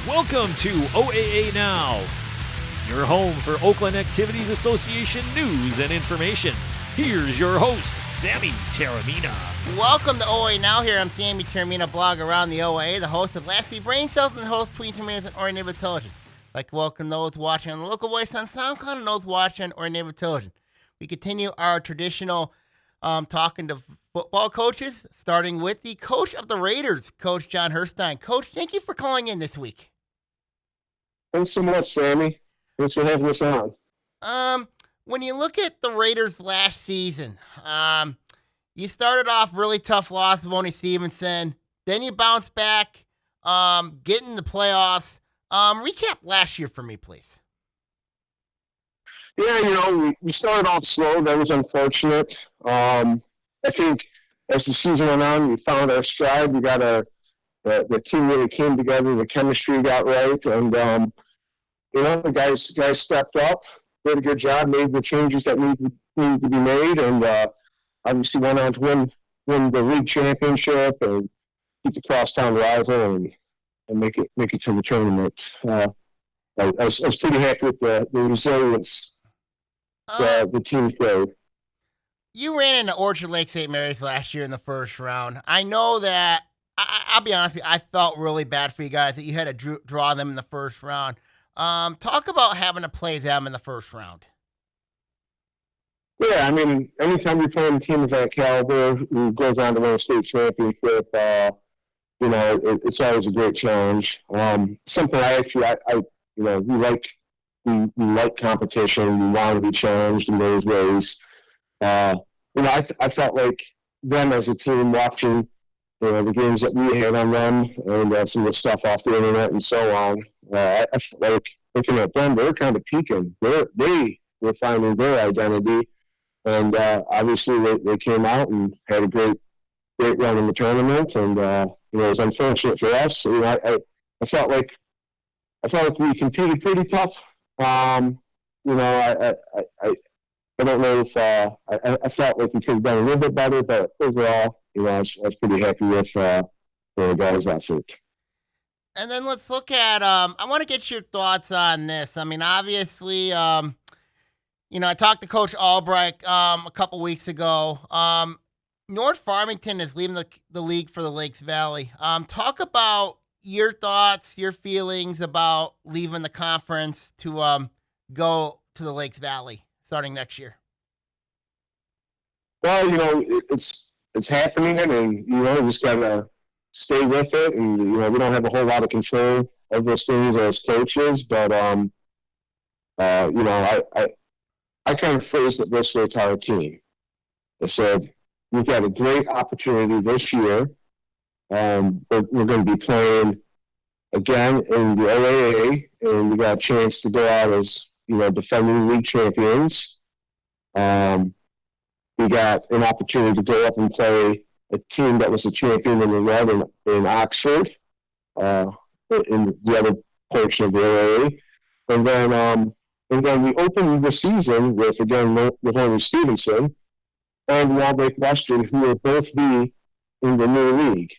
Welcome to OAA Now, your home for Oakland Activities Association news and information. Here's your host, Sammy Taormina. Welcome to OAA Now. Here I'm Sammy Taormina, blog around the OAA, the host of Lassie Brain Cells and the host of 22 Minutes on Orion Neighborhood Television. I'd like to welcome those watching on the local voice on SoundCloud and those watching on Orion Neighborhood Television. We continue our traditional talking to football coaches, starting with the coach of the Raiders, Coach John Herstein. Coach, thank you for calling in this week. Thanks so much, Sammy. Thanks for having us on. When you look at the Raiders last season, you started off really tough loss of Vonnie Stevenson. Then you bounced back, getting the playoffs. Recap last year for me, please. Yeah, we started off slow. That was unfortunate. I think as the season went on, we found our stride. We got the team really came together. The chemistry got right, and the guys stepped up, did a good job, made the changes that needed to be made, and obviously went on to win the league championship and beat the crosstown rival and make it to the tournament. I was pretty happy with the resilience the team showed. You ran into Orchard Lake St. Mary's last year in the first round. I know that, I'll be honest with you, I felt really bad for you guys that you had to draw them in the first round. Talk about having to play them in the first round. Yeah, I mean, anytime you're playing a team of that caliber who goes on to win a state championship, it's always a great challenge. Something we like competition. We want to be challenged in those ways. I felt like them as a team watching the games that we had on them and some of the stuff off the internet and so on. I felt like looking at them, they were kind of peaking. They were finding their identity, and obviously they came out and had a great run in the tournament. And it was unfortunate for us. I felt like we competed pretty tough. I don't know if I felt like we could have done a little bit better, but overall, I was pretty happy with the guys' effort. And then let's look at, I want to get your thoughts on this. I mean, obviously, I talked to Coach Albright a couple weeks ago. North Farmington is leaving the league for the Lakes Valley. Talk about your thoughts, your feelings about leaving the conference to go to the Lakes Valley starting next year. Well, it's happening, and you just gotta stay with it. And we don't have a whole lot of control of those things as coaches, but I kind of phrased it this way to our team. I said, we've got a great opportunity this year. We're going to be playing again in the OAA, and we got a chance to go out as defending league champions. We got an opportunity to go up and play a team that was a champion in the red in Oxford, in the other portion of the OAA. And then we opened the season with Vonnie Stevenson and Walled Lake Western, who will both be in the new league.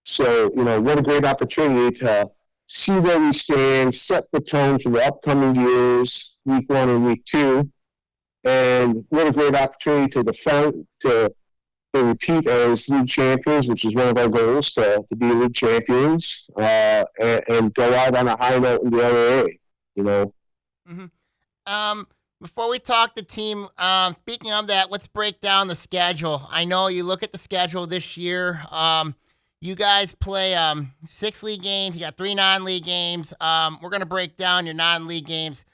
So, what a great opportunity to see where we stand, set the tone for the upcoming years, week 1 and week 2. And what a great opportunity to defend, to repeat as league champions, which is one of our goals, to be league champions, and go out on a high note in the OAA, Mm-hmm. Before we talk the team, speaking of that, let's break down the schedule. I know you look at the schedule this year. You guys play 6 league games. You got 3 non-league games. We're going to break down your non-league games.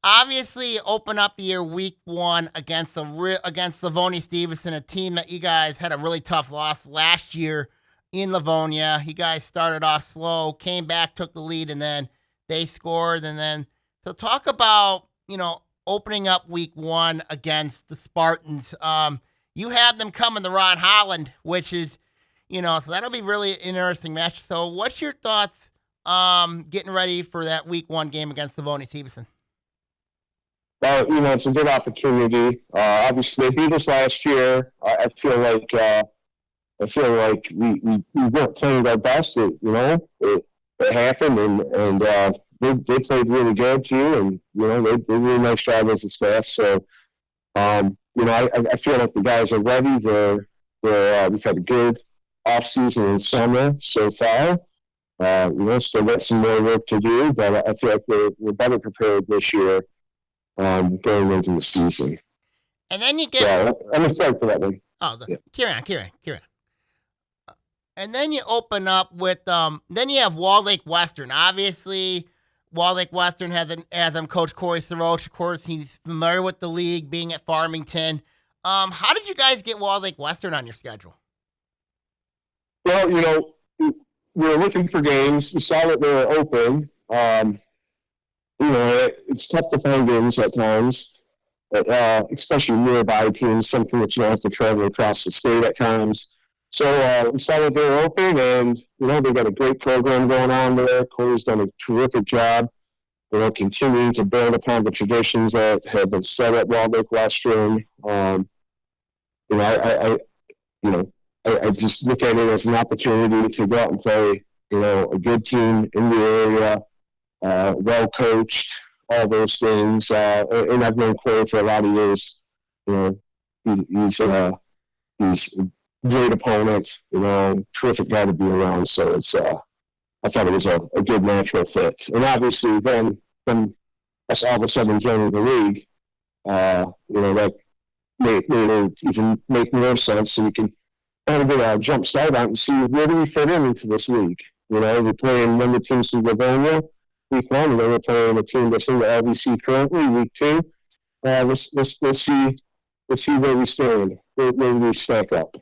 Obviously, open up the year week 1 against the Vonnie Stevenson, a team that you guys had a really tough loss last year in Livonia. You guys started off slow, came back, took the lead, and then they scored. And then so talk about opening up week 1 against the Spartans. You have them coming to Ron Holland, which is so that'll be really an interesting match. So what's your thoughts getting ready for that week 1 game against the Vonnie Stevenson? Well, it's a good opportunity. Obviously, they beat us last year. I feel like we weren't playing our best. it happened, and they played really good too, and they did a really nice job as a staff. So I feel like the guys are ready. We've had a good off season and summer so far. Still got some more work to do, but I feel like we're better prepared this year going into the season. And then you get. Yeah, I'm excited for that one. Oh, carry on. And then you open up with then you have Wall Lake Western. Obviously, Wall Lake Western has Coach Corey Saroche. Of course, he's familiar with the league, being at Farmington. How did you guys get Wall Lake Western on your schedule? Well, we were looking for games. We saw that they were open. It's tough to find games at times, especially nearby teams, something that you don't have to travel across the state at times. So we saw that they were open, and, they got a great program going on there. Corey's done a terrific job, continuing to build upon the traditions that have been set at Wall Lake Western. I just look at it as an opportunity to go out and play, a good team in the area, well coached, all those things. And I've known Corey for a lot of years. He's a great opponent, terrific guy to be around. So I thought it was a good natural fit. And obviously then us all of a sudden joining the league, that made it even make more sense, so we can kind of get a jump start on and see where do we fit into this league. We're playing one of the teams in Livonia week 1, and then we're playing a team that's in the LVC currently week 2. Let's see where we stand, where we stack up.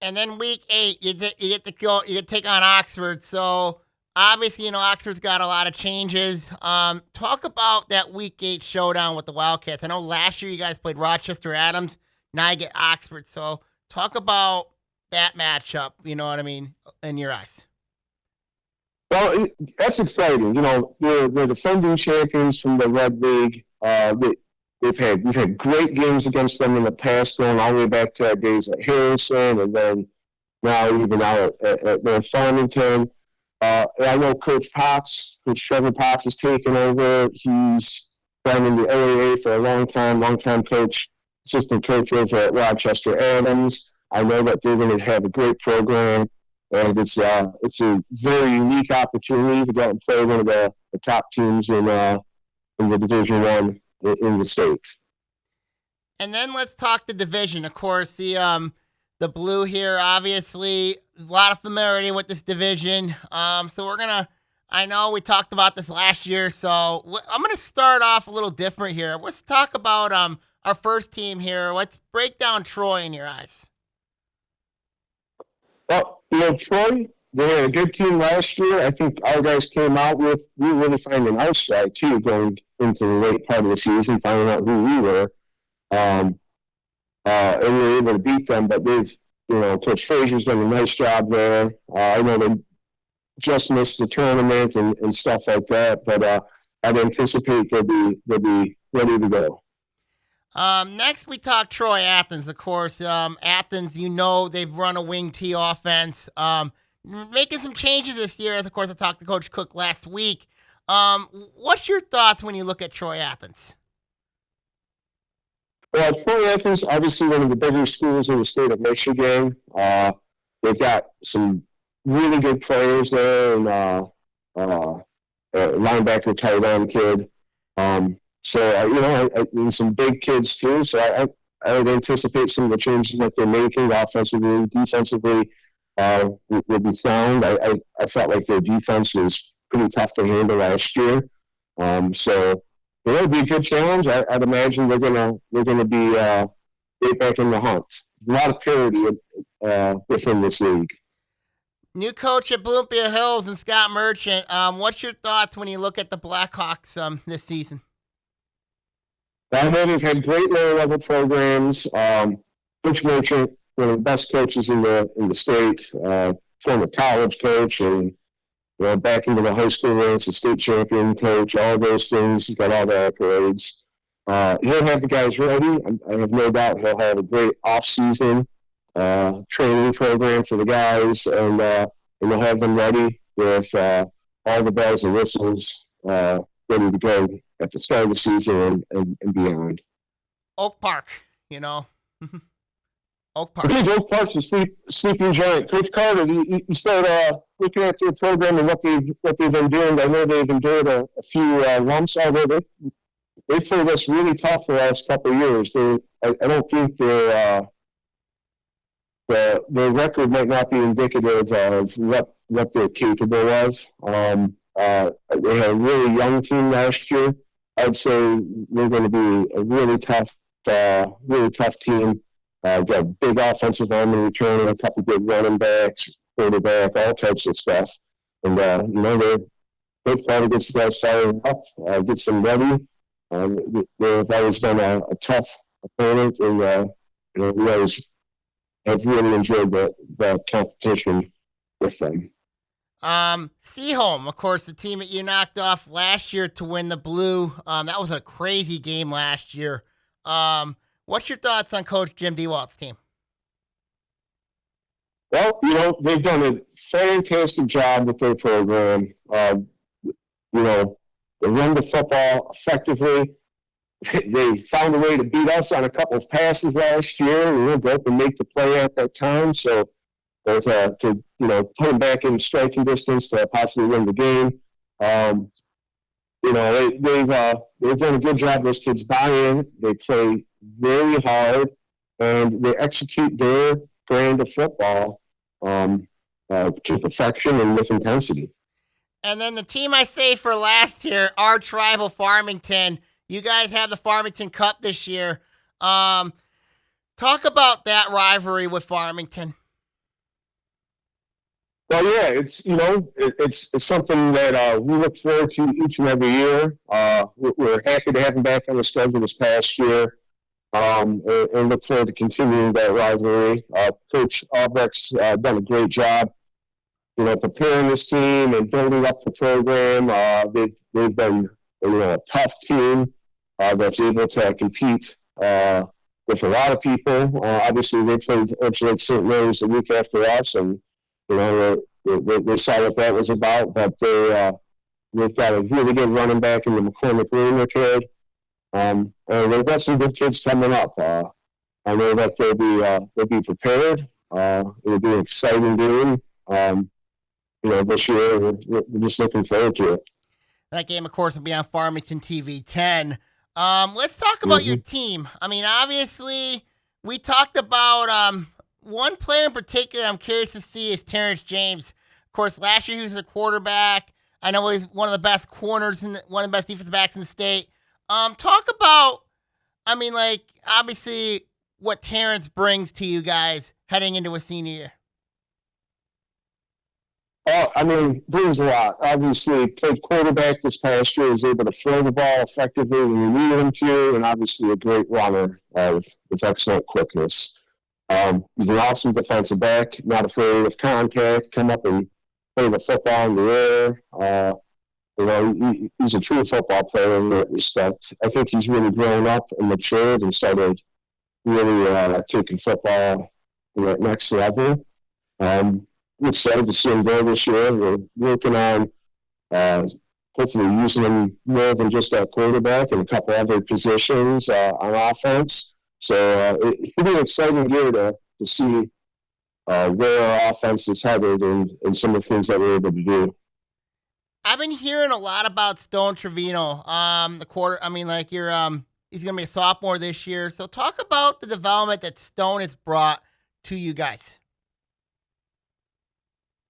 And then week 8, you get to take on Oxford. So obviously, Oxford's got a lot of changes. Talk about that week 8 showdown with the Wildcats. I know last year you guys played Rochester Adams. Now you get Oxford. So talk about that matchup, you know what I mean, in your eyes. Well, that's exciting. The defending champions from the Red League. We've had great games against them in the past, going all the way back to our days at Harrison, and then now even out at North Farmington. I know Coach Trevor Potts has taken over. He's been in the OAA for a long time coach, assistant coach over at Rochester Adams. I know that they're going to have a great program, and it's a very unique opportunity to go out and play one of the top teams in the Division I in the state. And then let's talk the division. Of course, the blue here, obviously, a lot of familiarity with this division. So I know we talked about this last year, so I'm going to start off a little different here. Let's talk about our first team here. Let's break down Troy in your eyes. Well, Troy, they had a good team last year. I think our guys came out with, we really finding our stride too, going into the late part of the season, finding out who we were. And we were able to beat them, but Coach Frazier's done a nice job there. I know they just missed the tournament and stuff like that, but I'd anticipate they'll be ready to go. Next, we talk Troy Athens, of course. Athens, they've run a wing T offense. Making some changes this year. Of course, I talked to Coach Cook last week. What's your thoughts when you look at Troy Athens? Well, Troy Athens, obviously one of the bigger schools in the state of Michigan. They've got some really good players there, and linebacker tight end kid. And some big kids too. So I would anticipate some of the changes that they're making offensively, defensively, would be sound. I felt like their defense was pretty tough to handle last year. It'll be a good challenge. I'd imagine they're gonna be right back in the hunt. A lot of parity within this league. New coach at Bloomfield Hills and Scott Merchant. What's your thoughts when you look at the Blackhawks this season? I know they've had great lower level programs. Coach Merchant, one of the best coaches in the state, former college coach, and back into the high school ranks, a state champion coach, all those things. He's got all the accolades. He'll have the guys ready. I have no doubt he'll have a great off-season training program for the guys, and they'll have them ready with all the bells and whistles ready to go at the start of the season and beyond. Oak Park, you know. Oak I Park. think Oak Park's a sleeping giant. Coach Carter, you start looking at their program and what they've been doing. I know they've endured a few lumps already. They played us really tough the last couple of years. I don't think their record might not be indicative of what they're capable of. They had a really young team last year. I'd say we're going to be a really tough team. Got a big offensive arm in return, a couple good running backs, quarterback, all types of stuff. And they've tried to get you guys fired up, get them ready. They've always been a tough opponent, and we always have really enjoyed the competition with them. Seaholm, of course, the team that you knocked off last year to win the blue. That was a crazy game last year. What's your thoughts on Coach Jim DeWalt's team? Well, they've done a fantastic job with their program. They run the football effectively. They found a way to beat us on a couple of passes last year. We were go up and make the play at that time. So to put them back in striking distance to possibly win the game. They've done a good job. Those kids buy in. They play very hard, and they execute their brand of football to perfection and with intensity. And then the team I saved for last year, arch rival Farmington. You guys have the Farmington Cup this year. Talk about that rivalry with Farmington. Well, yeah, it's something that we look forward to each and every year. We're happy to have them back on the schedule this past year, and look forward to continuing that rivalry. Coach Albrecht's done a great job, preparing this team and building up the program. They've been a tough team that's able to compete with a lot of people. Obviously, they played Orchard Lake St. Mary's the week after us, and they saw what that was about. But they've got a really good running back in the McCormick Raymer kid, and they've got some good kids coming up. I know that they'll be prepared. It'll be an exciting game. This year we're just looking forward to it. That game, of course, will be on Farmington TV 10. Let's talk about your team. I mean, obviously, we talked about one player in particular I'm curious to see is Terrence James. Of course, last year he was a quarterback. I know he's one of the best corners and one of the best defensive backs in the state. Talk about, obviously what Terrence brings to you guys heading into a senior year. Brings a lot. Obviously, played quarterback this past year, was able to throw the ball effectively when you needed him to, and obviously a great runner with excellent quickness. He's an awesome defensive back, not afraid of contact, come up and play the football in the air. He's a true football player in that respect. I think he's really grown up and matured and started really taking football to that next level. I'm excited to see him go this year. We're working on hopefully using him more than just that quarterback and a couple other positions on offense. So it'll be an exciting year to see where our offense is headed and some of the things that we're able to do. I've been hearing a lot about Stone Trevino. He's going to be a sophomore this year. So talk about the development that Stone has brought to you guys.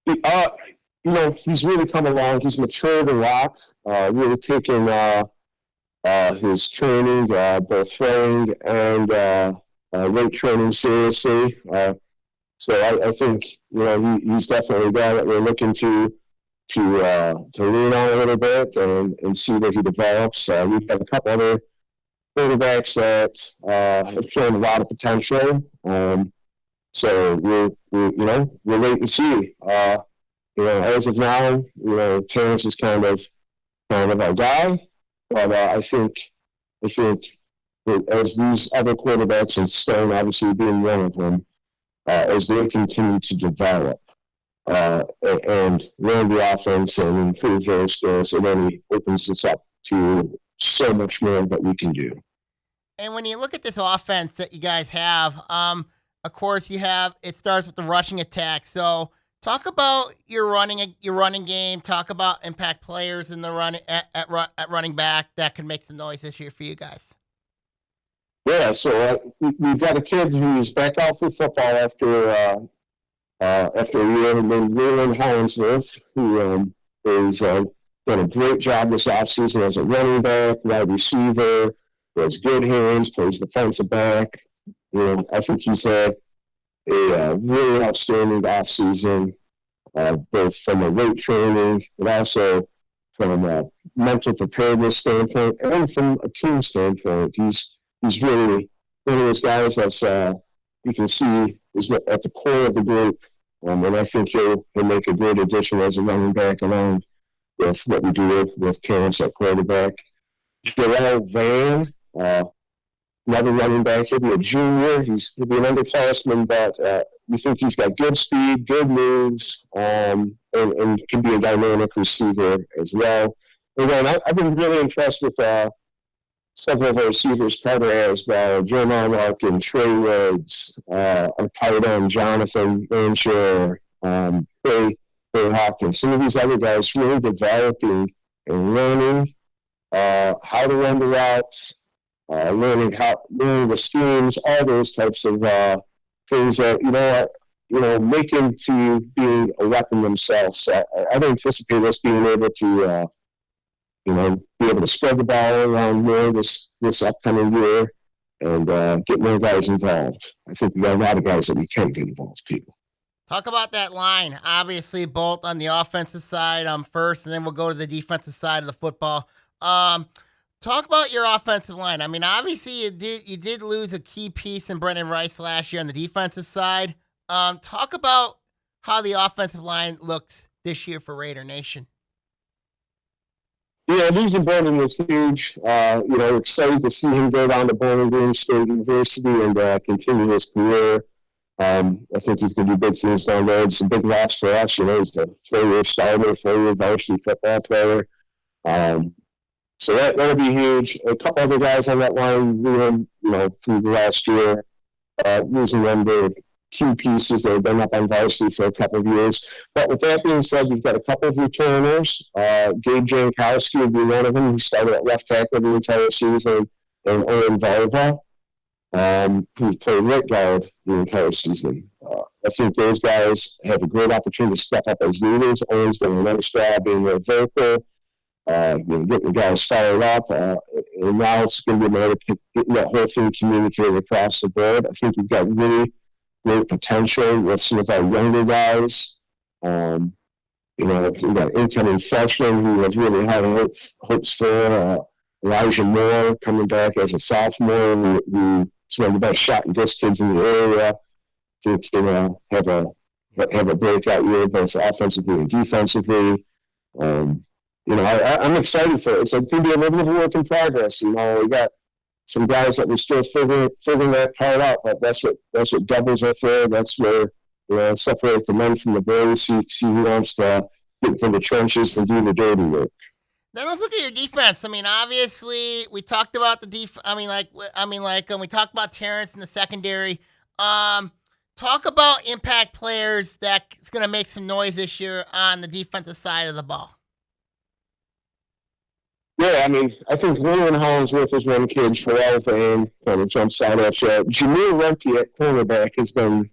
He's really come along. He's matured a lot, really taken his training, both throwing and weight training seriously. So I think, he's definitely a guy that we're looking to lean on a little bit and see where he develops. We've got a couple other quarterbacks that have shown a lot of potential. So we're waiting to see. As of now, Terrence is kind of our guy, but I think that as these other quarterbacks, and Stone obviously being one of them, as they continue to develop, and learn the offense and improve those skills. It only opens us up to so much more that we can do. And when you look at this offense that you guys have, of course it starts with the rushing attack. So talk about your running game. Talk about impact players in the at running back that can make some noise this year for you guys. Yeah, so we've got a kid who's back out for football after a year named Leland Hollingsworth, who is done a great job this offseason as a running back, wide receiver, has good hands, plays defensive back. I think he's had a really outstanding offseason, both from a weight training, but also from a mental preparedness standpoint and from a team standpoint. He's really one of those guys that's you can see is at the core of the group, and I think he'll make a great addition as a running back along with what we do with Terrence at quarterback. Jarrell Van, another running back. He'll be a junior. He'll be an underclassman, but we think he's got good speed, good moves, and can be a dynamic receiver as well. And then I've been really impressed with several of our receivers, Carter as well, Jeremiah Larkin, Trey Rhodes, our tight end, Jonathan Rancher, Trey Hawkins. Some of these other guys really developing and learning how to run the routes, learning the schemes, all those types of things that make them to being a weapon themselves. So I'd anticipate us being able to be able to spread the ball around more this upcoming year and get more guys involved. I think we got a lot of guys that we can get involved, people. Talk about that line. Obviously, both on the offensive side first, and then we'll go to the defensive side of the football. Talk about your offensive line. I mean, obviously, you did lose a key piece in Brendan Rice last year on the defensive side. Talk about how the offensive line looks this year for Raider Nation. Yeah, losing Brendan was huge. Excited to see him go down to Bowling Green State University and continue his career. I think he's going to do big things down there. It's a big loss for us. He's a 4-year starter, 4-year varsity football player. So that'll be huge. A couple other guys on that line, through the last year, losing them to key pieces that have been up on varsity for a couple of years. But with that being said, we've got a couple of returners. Gabe Jankowski would be one of them. He started at left tackle the entire season, and Orion who played right guard the entire season. I think those guys have a great opportunity to step up as leaders. Orion's done a nice job being very vocal, getting the guys fired up, and now it's going to be a matter of getting that whole thing communicated across the board. I think we've got really great potential with some of our younger guys. We've got incoming freshmen who have really high hopes for. Elijah Moore coming back as a sophomore, who's one of the best shot and disc kids in the area. I think have a breakout year both offensively and defensively. I'm excited for it. It's going to be a little bit of a work in progress. We got some guys that we're still figuring that part out, but that's what doubles are for. That's where separate the men from the boys. See who wants to get into the trenches and do the dirty work. Then let's look at your defense. I mean, obviously, we talked about the we talked about Terrence in the secondary. Talk about impact players that's going to make some noise this year on the defensive side of the ball. Yeah, I think Leland Hollingsworth is one kid. Sherelle Van kind of jumps out at you. Jameer Remke at cornerback has been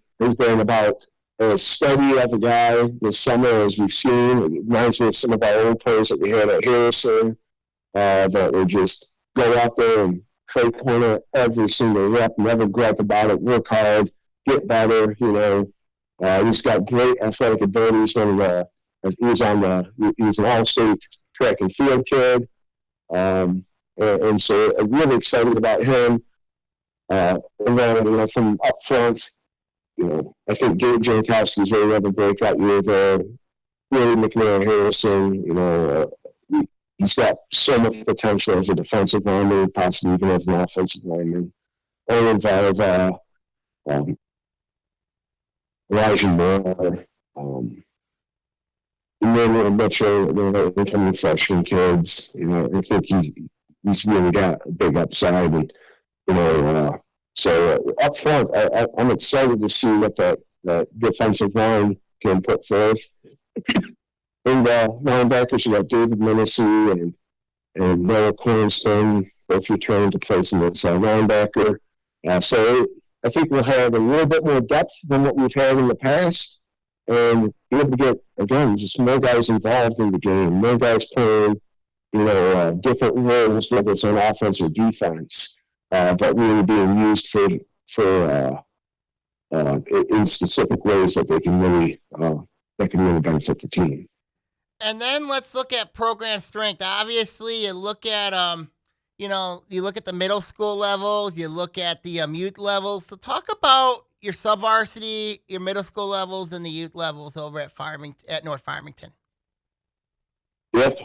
about as steady of a guy this summer as we've seen. It reminds me of some of our old players that we had at Harrison that would just go out there and play corner every single rep, never gripe about it, work hard, get better. He's got great athletic abilities. He was an all-state track and field kid. And so I'm really excited about him. And then, from up front, I think Gabe Jankowski's really had a breakout year there. Really McNair Harrison, he's got so much potential as a defensive lineman, possibly even as an offensive lineman. Owen Valva, Elijah Moore, and then a bunch of incoming freshman kids. I think he's really got a big upside, and so up front, I'm excited to see what that defensive line can put forth. And linebackers, you got David Minnesy and Noah Cornston, both returning to place in inside linebacker. So I think we'll have a little bit more depth than what we've had in the past, and be able to get, again, just more guys involved in the game, more guys playing, different roles, whether it's on offense or defense, but really being used for in specific ways that they can really benefit the team. And then let's look at program strength. Obviously, you look at you look at the middle school levels, you look at the youth levels. So talk about your sub-varsity, your middle school levels, and the youth levels over at North Farmington. Yep.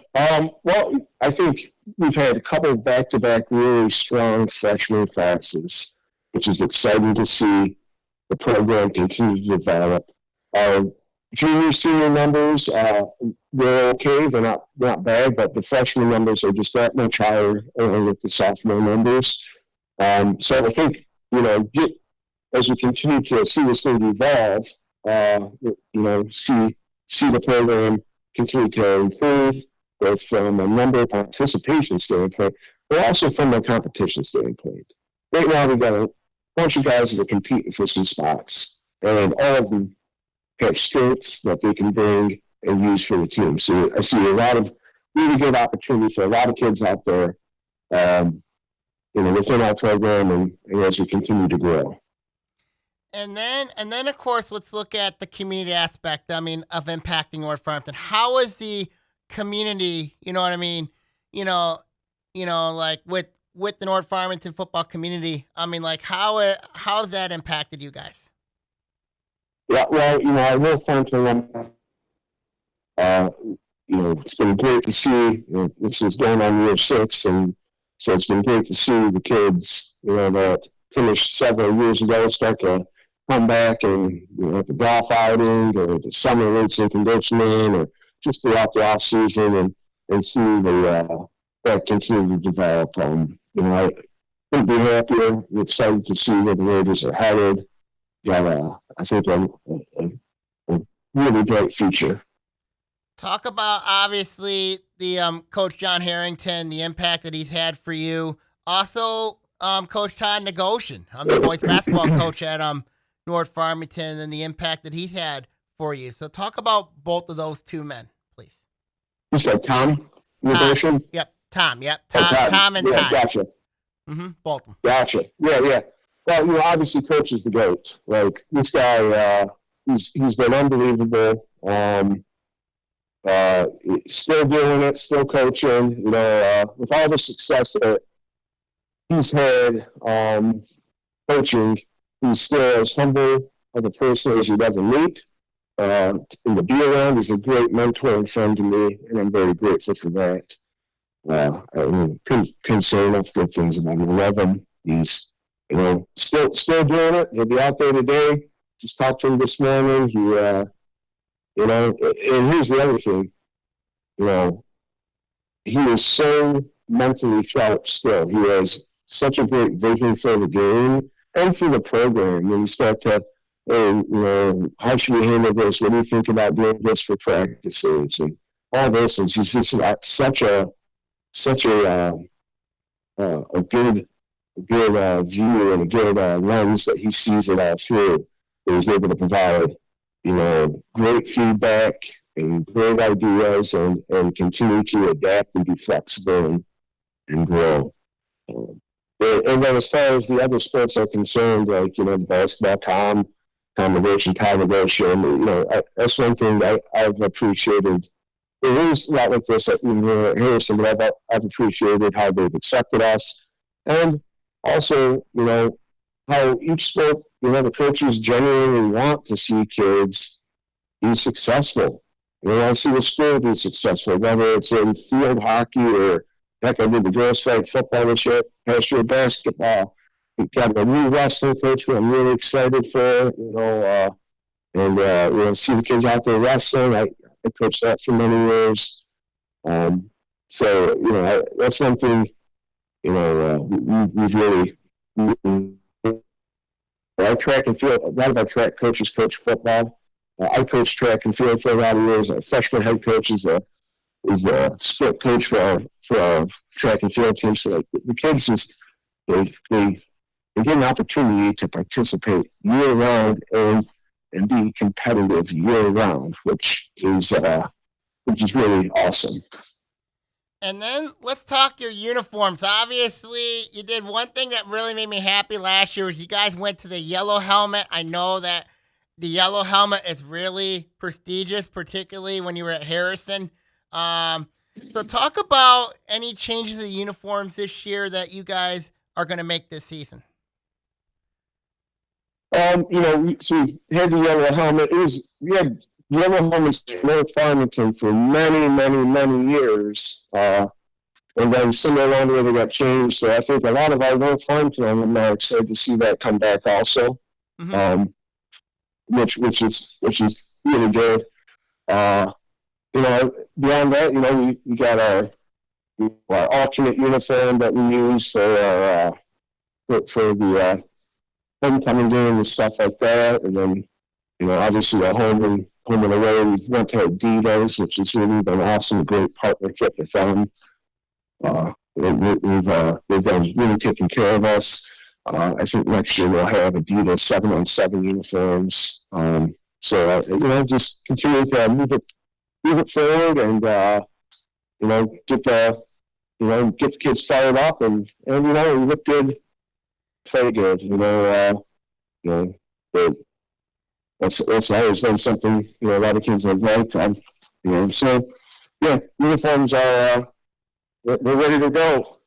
Well, I think we've had a couple of back-to-back really strong freshman classes, which is exciting to see the program continue to develop. Our junior, senior numbers, they're okay. They're not bad, but the freshman numbers are just that much higher with the sophomore numbers. So I think, as we continue to see this thing evolve, see the program continue to improve, both from a number of participation standpoint, but also from a competition standpoint. Right now, we've got a bunch of guys that are competing for some spots, and all of them have strengths that they can bring and use for the team. So I see a lot of really good opportunity for a lot of kids out there, within our program and as we continue to grow. And then of course, let's look at the community aspect. I mean, of impacting North Farmington. How is the community? You know what I mean? Like with the North Farmington football community. I mean, like how's that impacted you guys? Yeah, well, I will Farmington. It's been great to see. This is going on year 6, and so it's been great to see the kids, that finished several years ago start to come back and at the golf outing or the summer race and conditioning or just throughout the off season and see that continue to develop. I couldn't be happier. We're excited to see where the Raiders are headed. Yeah, I think a really bright future. Talk about obviously the Coach John Harrington, the impact that he's had for you. Also, Coach Todd Negoshian, the boys basketball coach at North Farmington, and the impact that he's had for you. So talk about both of those two men, please. You said Tom Negoshian? Yep, Tom. Yep, Tom and Todd. Gotcha. Both of them. Gotcha. Yeah. Well, obviously, Coach is the GOAT. Like this guy, he's been unbelievable. Still doing it, still coaching. With all the success that he's had coaching, he's still as humble of a person as you'd ever meet. And to be around, he's a great mentor and friend to me, and I'm very grateful for that. Couldn't say enough good things about him. I love him. He's still doing it. He'll be out there today. Just talked to him this morning. And here's the other thing. He is so mentally sharp still. He has such a great vision for the game and for the program. When you start to, how should we handle this? What do you think about doing this for practices and all those things? He's just got such a good view and a good lens that he sees it all through. He's able to provide, great feedback and great ideas and continue to adapt and be flexible and grow. And then as far as the other sports are concerned, like, basketball, Tom Negoshian, Todd Negoshian, that's one thing I've appreciated. There is a lot like this at Harrison, but I've appreciated how they've accepted us. And also, how each sport, the coaches genuinely want to see kids be successful. They want to see the school be successful, whether it's in field hockey or, heck, I did the girls' flag football this year, past year basketball. We've got a new wrestling coach that I'm really excited for, and see the kids out there wrestling. I coached that for many years. So, that's one thing, we've really, our track and field, a lot of our track coaches coach football. I coached track and field for a lot of years. Our freshman head coach is the sport coach for our track and field team. So like, the kids just, they get an opportunity to participate year round and be competitive year round, which is really awesome. And then let's talk your uniforms. Obviously, you did one thing that really made me happy last year was you guys went to the yellow helmet. I know that the yellow helmet is really prestigious, particularly when you were at Harrison. So talk about any changes in uniforms this year that you guys are going to make this season. So we had the yellow helmet. We had yellow helmets in North Farmington for many, many, many years. And then somewhere along the way they got changed. So I think a lot of our North Farmington alumni are excited to see that come back also. Mm-hmm. Which is really good. Beyond that, we got our alternate uniform that we use for the homecoming game and stuff like that. And then, obviously our home and away, we went to Adidas, which has really been awesome, a great partnership with them. They've been really taking care of us. I think next year we'll have Adidas 7-on-7 uniforms. Just continue to move it forward and get the kids fired up and we look good, play good. That's always been something a lot of kids have liked. Uniforms are they're ready to go.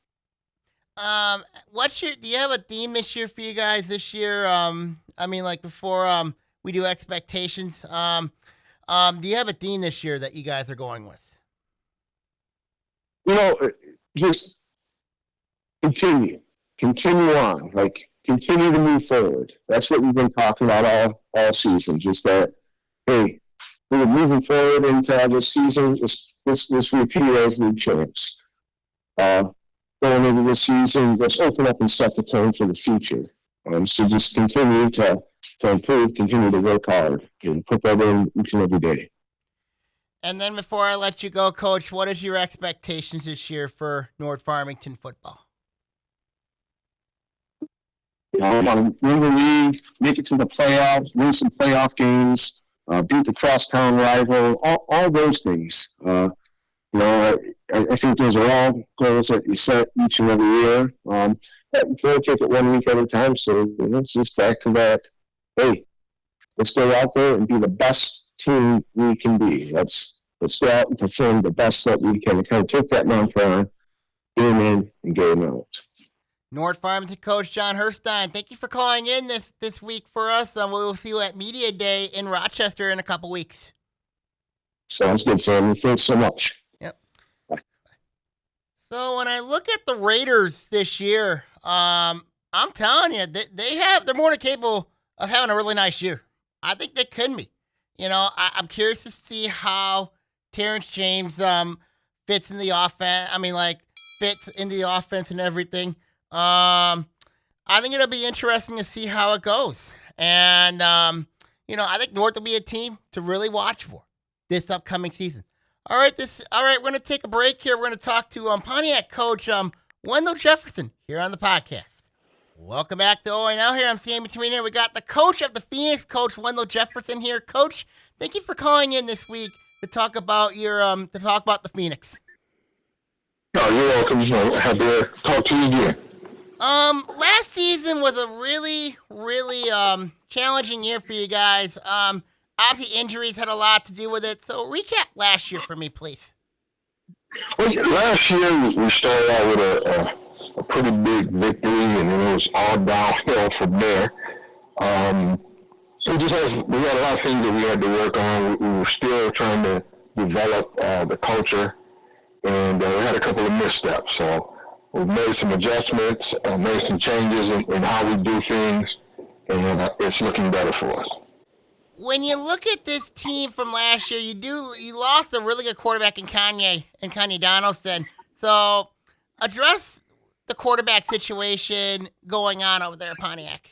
Do you have a theme this year for you guys this year? Before we do expectations, do you have a theme this year that you guys are going with? Just continue on, continue to move forward. That's what we've been talking about all season. Just that, hey, we're moving forward into this season. This repeat as league champs. Going into this season, let's open up and set the tone for the future. So just continue to improve, continue to work hard, and put that in each and every day. And then before I let you go, Coach, what is your expectations this year for North Farmington football? I want to win the league, make it to the playoffs, win some playoff games, beat the crosstown rival, all those things. I think those are all goals that you set each and every year. You can't take it 1 week at a time. So it's just back to that. Hey, let's go out there and be the best team we can be. Let's go out and perform the best that we can. Kind of take that mantra, game in and game out. North Farmington coach John Herstein, thank you for calling in this week for us. We'll see you at Media Day in Rochester in a couple weeks. Sounds good, Sammy. Thanks so much. Yep. Bye. So when I look at the Raiders this year, I'm telling you, they're more than capable of having a really nice year. I think they could be. I'm curious to see how Terrence James fits in the offense. Fits in the offense and everything. I think it'll be interesting to see how it goes. And, I think North will be a team to really watch for this upcoming season. All right, we're going to take a break here. We're going to talk to Pontiac coach Wendell Jefferson here on the podcast. Welcome back to OAA Now. Here I'm Sammy Taormina. We got the coach of the Phoenix, Coach Wendell Jefferson here. Coach, thank you for calling in this week to talk about the Phoenix. Oh, you're welcome. Happy to talk to you again. Last season was a really, really challenging year for you guys. Obviously injuries had a lot to do with it. So recap last year for me, please. Well, last year we started out with a pretty big victory, and it was all downhill from there. We had a lot of things that we had to work on. We were still trying to develop the culture, and we had a couple of missteps. So we've made some adjustments, made some changes in how we do things, and it's looking better for us. when you look at this team from last year, you lost a really good quarterback in Kanye Donaldson. So address the quarterback situation going on over there at Pontiac.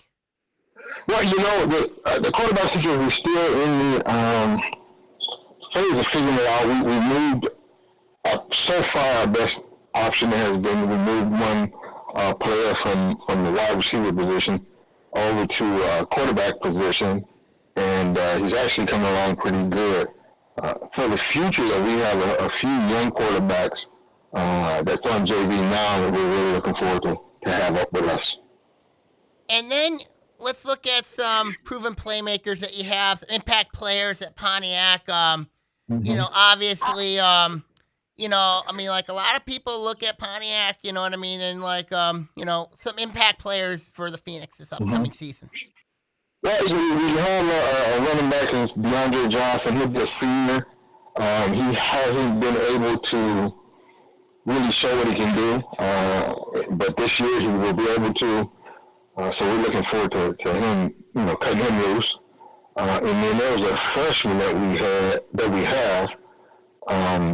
Well, the quarterback situation is still in the phase of figuring it out. We moved so far. Our best option has been we moved one player from the wide receiver position over to quarterback position, and he's actually coming along pretty good. For the future, we have a few young quarterbacks that's on JV now that we're really looking forward to have up with us. And then let's look at some proven playmakers that you have, some impact players at Pontiac. Obviously, like a lot of people look at Pontiac, you know what I mean, and like, some impact players for the Phoenix this upcoming season. Well, we have a running back is DeAndre Johnson. He'll be a senior. He hasn't been able to really show what he can do, but this year he will be able to. So we're looking forward to him, cutting him loose. And then there was a freshman that we have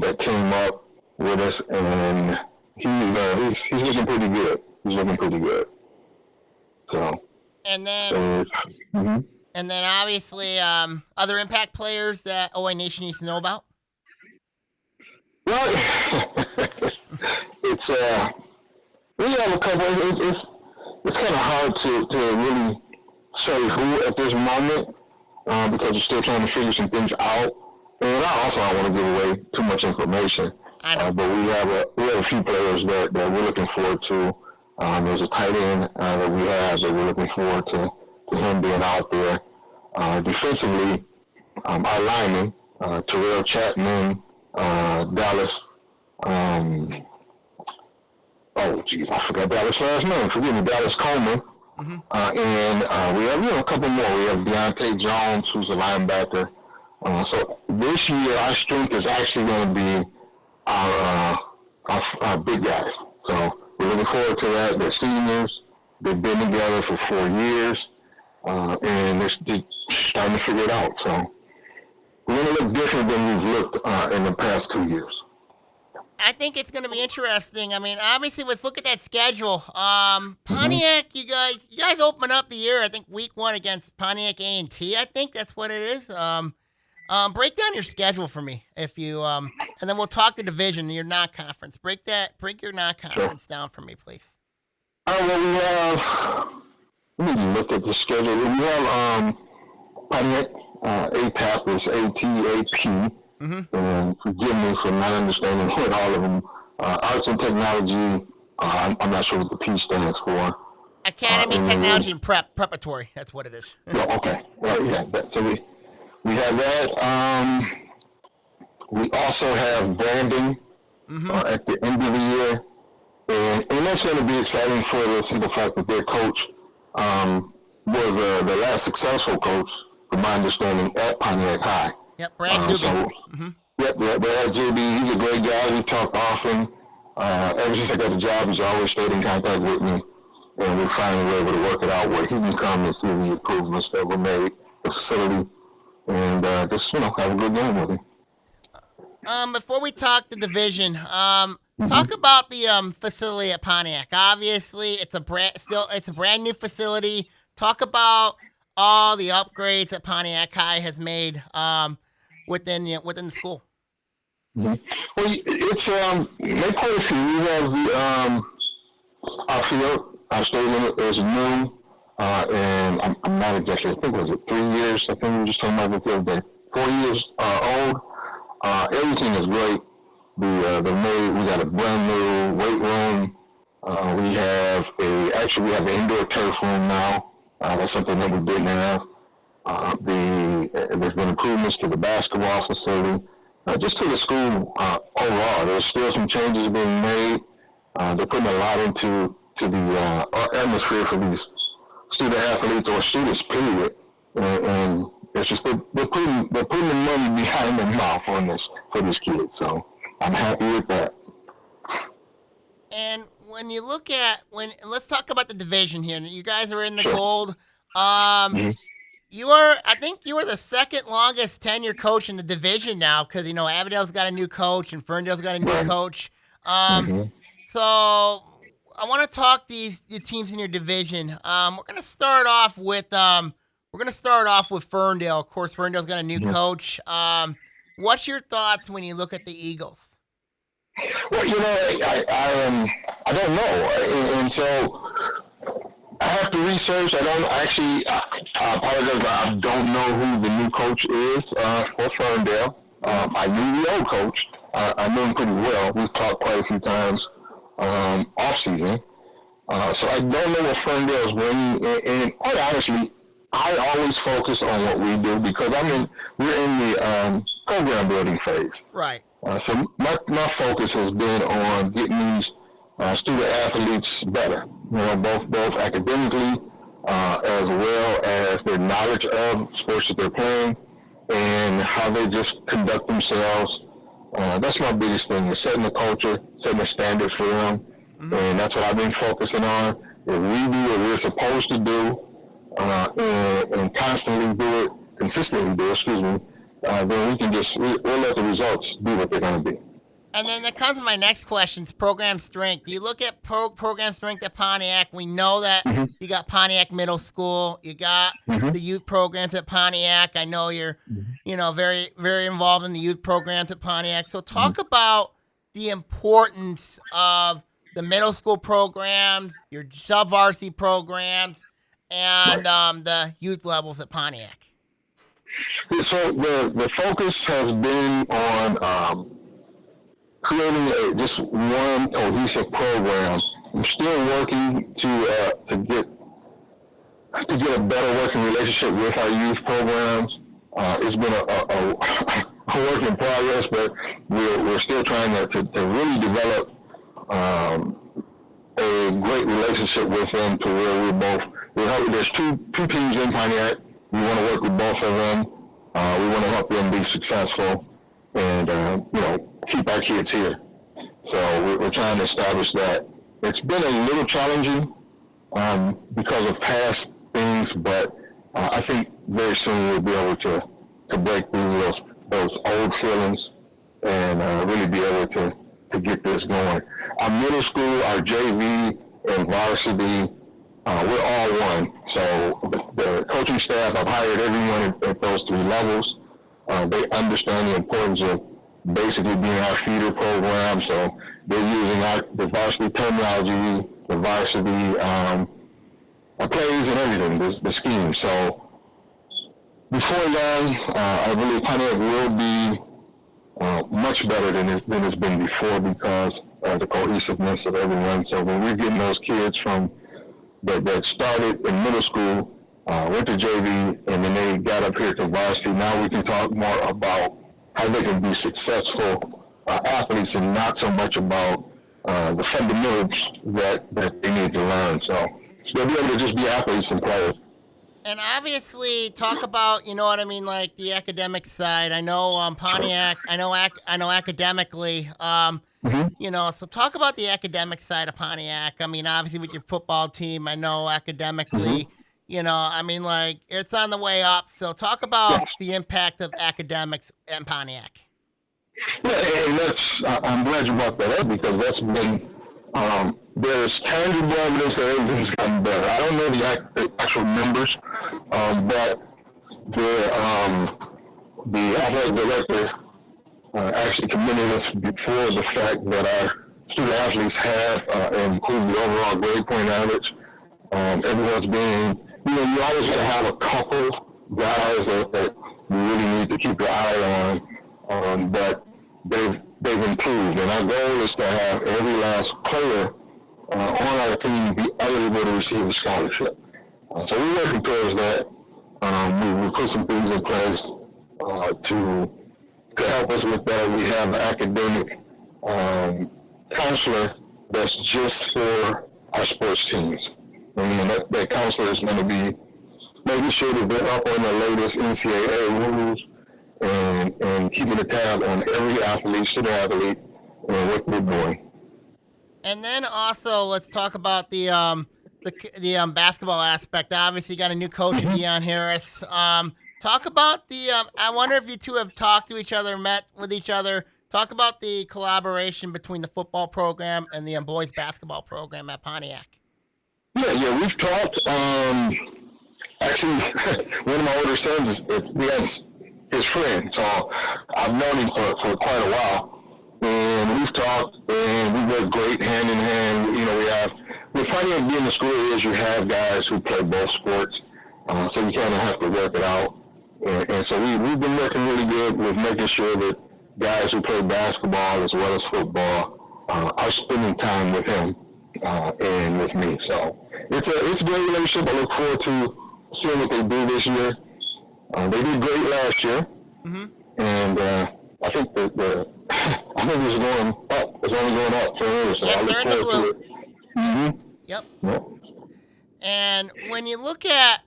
that came up with us, and he's looking pretty good. He's looking pretty good. So. And then, and then obviously, other impact players that OA Nation needs to know about. Well, it's we have a couple. It's kind of hard to really say who at this moment because you're still trying to figure some things out. And I don't want to give away too much information. But we have a few players that we're looking forward to. There's a tight end that we have that we're looking forward to him being out there. Defensively, our lineman, Terrell Chapman, Dallas. I forgot Dallas' last name. Forgive me, Dallas Coleman. And we have a couple more. We have Deontay Jones, who's a linebacker. So this year, our strength is actually going to be our big guys. So we're looking forward to that. They're seniors. They've been together for 4 years, and they're starting to figure it out. So we're going to look different than we've looked in the past 2 years. I think it's going to be interesting. I mean, obviously, let's look at that schedule. Pontiac, you guys open up the year, I think, week 1 against Pontiac A&T. I think that's what it is. Break down your schedule for me, if you, and then we'll talk the division, your non-conference. Break your non-conference down for me, please. We have. Let me look at the schedule. We have Pontiac. ATAP is ATAP. And forgive me for not understanding what all of them. Arts and Technology. I'm not sure what the P stands for. Academy, Technology, and Preparatory. That's what it is. Okay. Well, yeah. So we have that. We also have branding at the end of the year. And that's going to be exciting for the simple fact that their coach was the last successful coach, from my understanding, at Pontiac High. Yep, Brad Zuby. Yep, Brad Zuby. He's a great guy. We talk often. Ever since I got the job, he's always stayed in contact with me. And we finally were able to work it out where he can come and see the improvements that were made, the facility, and just, have a good game with him. Before we talk the division, talk about the facility at Pontiac. Obviously, it's a brand new facility. Talk about all the upgrades that Pontiac High has made within the school. Well, it's made quite a few. We have our field, our stadium is new, and I'm not exactly. I think was it 3 years? I think we were just talking about it the other day. 4 years old. Everything is great. We got a brand new weight room. We have an indoor turf room now. That's something that we didn't have. There's been improvements to the basketball facility, just to the school overall. There's still some changes being made. They're putting a lot into the atmosphere for these student athletes or students, period. And it's just they're putting the money behind their mouth on this for these kids. So I'm happy with that. And when you look at let's talk about the division here. You guys are in the Sure. gold. I think you are the second longest tenure coach in the division now, because Avondale's got a new coach and Ferndale's got a new coach. So I want to talk the teams in your division. We're gonna start off with Ferndale. Of course, Ferndale's got a new coach. What's your thoughts when you look at the Eagles? Well, I don't know, and so I have to research. I apologize, but I don't know who the new coach is for Ferndale. I knew the old coach. I knew him pretty well. We've talked quite a few times off-season. So I don't know what Ferndale is bringing. And quite honestly, I always focus on what we do because we're in the program building phase. Right. So my focus has been on getting these student athletes better, both academically as well as their knowledge of sports that they're playing and how they just conduct themselves. That's my biggest thing, is setting the culture, setting a standard for them, and that's what I've been focusing on. If we do what we're supposed to do and constantly do it, consistently do it, then we can we'll let the results be what they're going to be. And then that comes to my next question, program strength. You look at program strength at Pontiac. We know that you got Pontiac Middle School. You got the youth programs at Pontiac. I know you're, very, very involved in the youth programs at Pontiac. So talk about the importance of the middle school programs, your sub-varsity programs, and the youth levels at Pontiac. So the focus has been on creating just one cohesive program. I'm still working to get a better working relationship with our youth programs. It's been a work in progress, but we're still trying to really develop a great relationship with them to where there's two teams in Pontiac. We want to work with both of them. We want to help them be successful and, keep our kids here. So we're trying to establish that. It's been a little challenging because of past things, but I think very soon we'll be able to break through those old feelings and really be able to get this going. Our middle school, our JV, and varsity, we're all one. So the coaching staff, I've hired everyone at those three levels. They understand the importance of basically being our feeder program. So they're using the varsity terminology, the varsity plays and everything, the scheme. So before long, I believe Pontiac will be much better than it's been before because of the cohesiveness of everyone. So when we're getting those kids that started in middle school, went to JV, and then they got up here to varsity, now we can talk more about how they can be successful athletes and not so much about the fundamentals that they need to learn. So they'll be able to just be athletes and players. And obviously, talk about, like the academic side. I know Pontiac. I know academically. So talk about the academic side of Pontiac. Obviously with your football team, I know academically. It's on the way up. So talk about the impact of academics in Pontiac. Yeah, and I'm glad you brought that up because that's been, there's tangible evidence that everything's gotten better. I don't know the actual numbers, but the athletic director actually commended us before the fact that our student athletes have improved the overall grade point average. Everyone's being, you always got to have a couple guys that you really need to keep your eye on, but they've improved. And our goal is to have every last player on our team be eligible to receive a scholarship. So we're working towards that. We put some things in place to help us with that. We have an academic counselor that's just for our sports teams. And that counselor is going to be making sure that they're up on the latest NCAA rules and keeping a tab on every athlete, student athlete, and what they're doing. And then also let's talk about the the basketball aspect, obviously you got a new coach, Deion Harris. Talk about I wonder if you two have talked to each other, met with each other. Talk about the collaboration between the football program and the boys basketball program at Pontiac. Yeah, we've talked. Actually, one of my older sons is his friend, so I've known him for quite a while, and we've talked, and we work great hand in hand. You know, we have, with Pontiac being the school is, you have guys who play both sports, so you kind of have to work it out, and so we've been working really good with making sure that guys who play basketball as well as football are spending time with him and with me. So it's a great relationship. I look forward to seeing what they do this year. They did great last year, and I think I think it's going up. It's only going up for me. So I look forward to it. Yep. And when you look at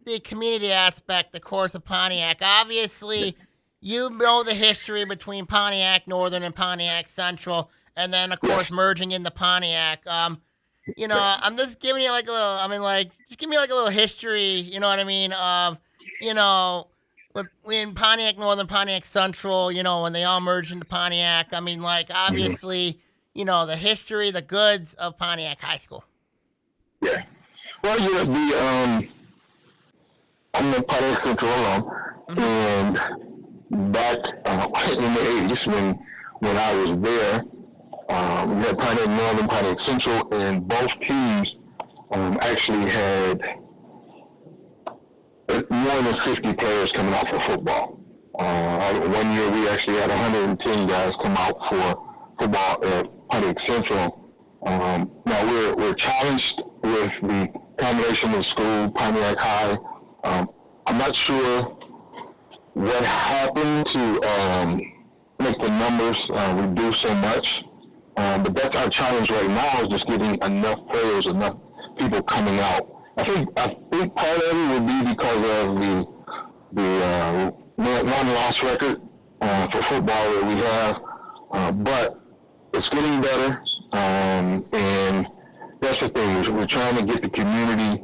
the community aspect, of course, of Pontiac, obviously you know the history between Pontiac Northern and Pontiac Central, and then of course merging into Pontiac. You know, I'm just giving you like a little. Just give me like a little history. You know what I mean? Of, you know, when Pontiac Northern, Pontiac Central, you know, when they all merged into Pontiac. I mean, like obviously, you know, the history, the goods of Pontiac High School. Yeah. Well, I'm the Pontiac Central alum, and back in the '80s when I was there. We had Pontiac Northern, Pontiac Central, and both teams actually had more than 50 players coming out for football. One year we actually had 110 guys come out for football at Pontiac Central. Now we're challenged with the combination of school, Pontiac High. I'm not sure what happened to make the numbers reduce so much. But that's our challenge right now, is just getting enough players, enough people coming out. I think part of it would be because of the one-loss record for football that we have. But it's getting better, and that's the thing. We're trying to get the community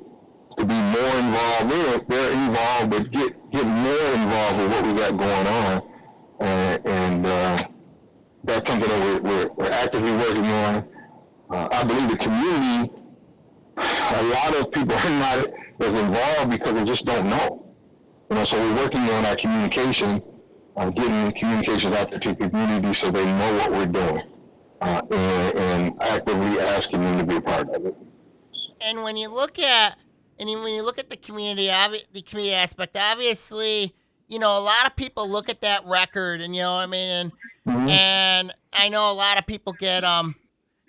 to be more involved. They're involved, but get more involved with what we got going on, and that's something that we're actively working on. I believe the community, a lot of people are not as involved because they just don't know. You know, so we're working on our communication, getting communications out there to the community so they know what we're doing, and actively asking them to be a part of it. And when you look at the community aspect, obviously, you know, a lot of people look at that record, and you know what I mean, and I know a lot of people get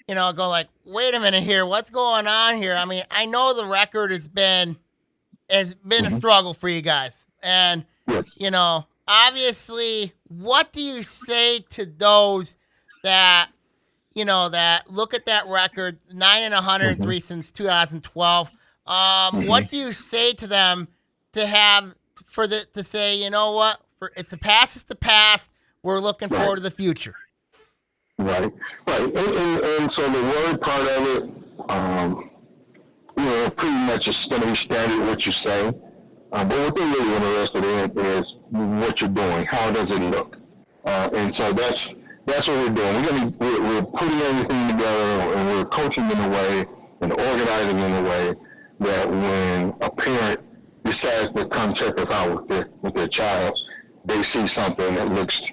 you know, go like, wait a minute here, what's going on here? I mean, I know the record has been a struggle for you guys, and you know, obviously, what do you say to those that, you know, that look at that record, 9-103 since 2012? What do you say to them to say, you know what, it's the past is the past. We're looking forward to the future. Right. And so the word part of it, you know, pretty much is going to be standard what you say. But what they're really interested in is what you're doing. How does it look? And so that's what we're doing. We're putting everything together, and we're coaching in a way and organizing in a way that when a parent decides to come check us out with their child, they see something that looks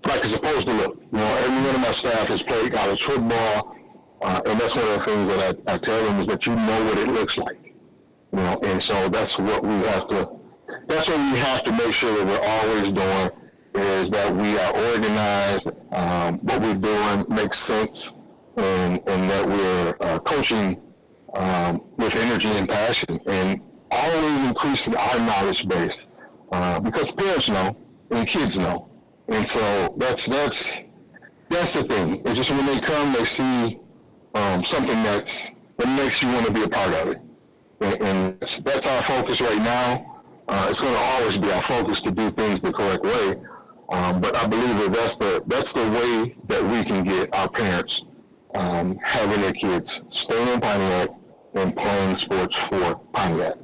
like it's supposed to look. You know, every one of my staff has played college football, and that's one of the things that I tell them, is that you know what it looks like. You know, and so that's what we have to make sure that we're always doing, is that we are organized, what we're doing makes sense, and that we're coaching with energy and passion, and always increasing our knowledge base, because parents know and kids know. And so that's the thing. It's just when they come, they see something that makes you want to be a part of it. And that's our focus right now. It's going to always be our focus to do things the correct way. But I believe that that's the way that we can get our parents having their kids stay in Pontiac and playing sports for Pontiac.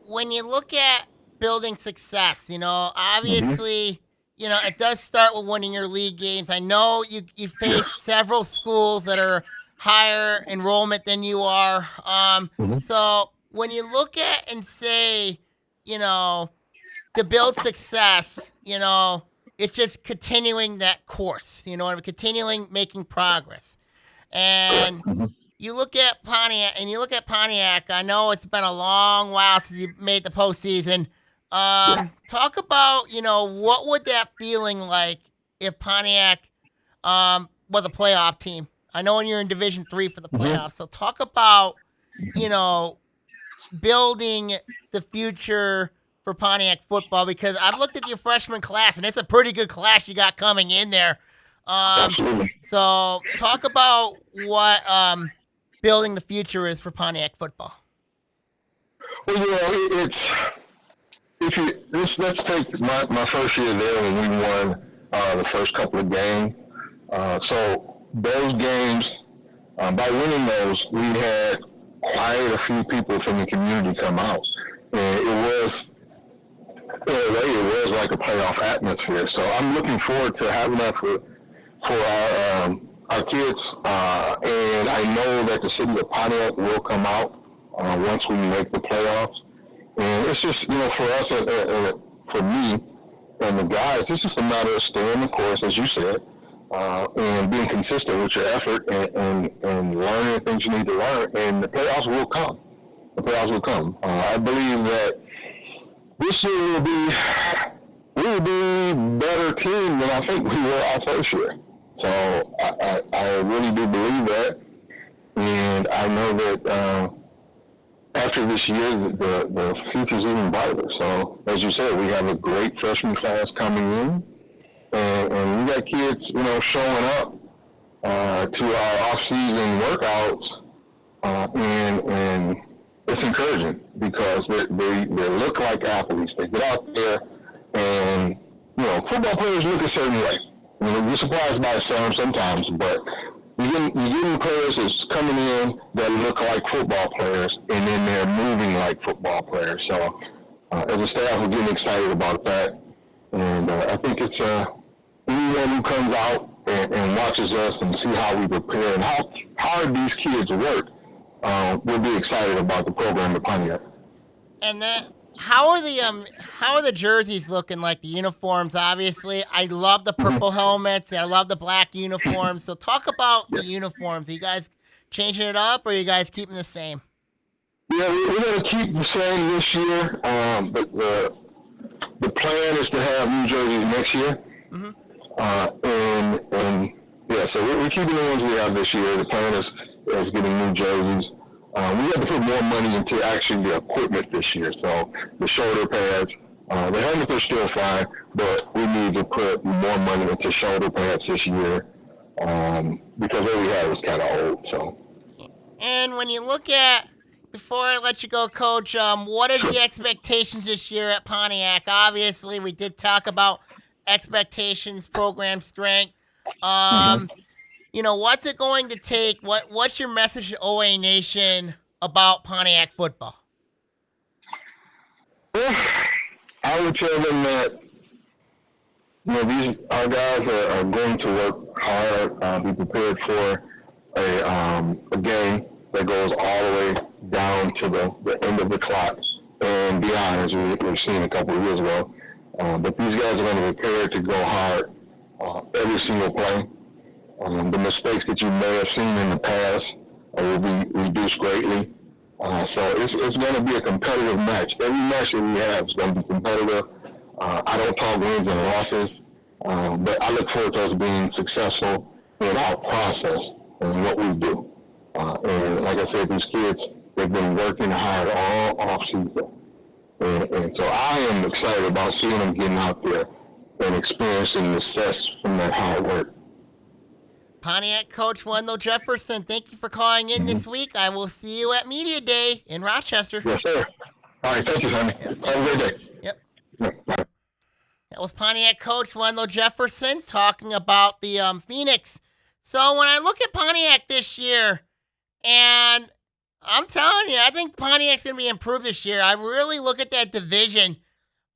When you look at building success, obviously, it does start with winning your league games. I know you face several schools that are higher enrollment than you are. So when you look at and say, to build success, it's just continuing that course, continuing making progress. And you look at Pontiac, I know it's been a long while since you made the postseason. Talk about, what would that feeling like if Pontiac was a playoff team? I know you're in Division III for the playoffs, so talk about, building the future for Pontiac football, because I've looked at your freshman class, and it's a pretty good class you got coming in there. So talk about what building the future is for Pontiac football. Well, let's take my first year there when we won the first couple of games. So those games, by winning those, we had quite a few people from the community come out, and it was, in a way, it was like a playoff atmosphere. So I'm looking forward to having that for our kids, and I know that the city of Pontiac will come out once we make the playoffs. And it's just, for us, for me and the guys, it's just a matter of staying the course, as you said, and being consistent with your effort and learning the things you need to learn, and the playoffs will come. I believe that this year we will be a better team than I think we were our first year. So I really do believe that, and I know that after this year, the future's even brighter. So as you said, we have a great freshman class coming in, and we got kids, showing up to our off-season workouts, and it's encouraging because they look like athletes. They get out there, and football players look a certain way. We're surprised by some sometimes, but you're getting players that's coming in that look like football players, and then they're moving like football players. So as a staff, we're getting excited about that, and I think it's anyone who comes out and watches us and see how we prepare and how hard these kids work, we'll be excited about the program at Pontiac. And then, how are the jerseys looking, like the uniforms? Obviously, I love the purple helmets. I love the black uniforms. So talk about the uniforms. Are you guys changing it up, or are you guys keeping the same? Yeah, we're going to keep the same this year, but the plan is to have new jerseys next year. So we're keeping the ones we have this year. The plan is getting new jerseys. We have to put more money into actually the equipment this year. So the shoulder pads, the helmets are still fine, but we need to put more money into shoulder pads this year because what we had was kind of old. So. And when you look at, before I let you go, Coach, what are the expectations this year at Pontiac? Obviously, we did talk about expectations, program strength. What's it going to take? What's your message to OAA Nation about Pontiac football? I would tell them that our guys are going to work hard, be prepared for a game that goes all the way down to the end of the clock and beyond, as we've seen a couple of years ago. But these guys are going to be prepared to go hard every single play. The mistakes that you may have seen in the past will be reduced greatly. So it's going to be a competitive match. Every match that we have is going to be competitive. I don't talk wins and losses, but I look forward to us being successful in our process and what we do. And like I said, these kids, they've been working hard all off-season. And so I am excited about seeing them getting out there and experiencing the success from that hard work. Pontiac coach Wendell Jefferson, thank you for calling in this week. I will see you at Media Day in Rochester. Yes, sir. All right, thank you, Sammy. Have a great day. Yep. That was Pontiac coach Wendell Jefferson talking about the Phoenix So when I look at Pontiac this year, and I'm telling you, I think Pontiac's going to be improved this year. I really look at that division.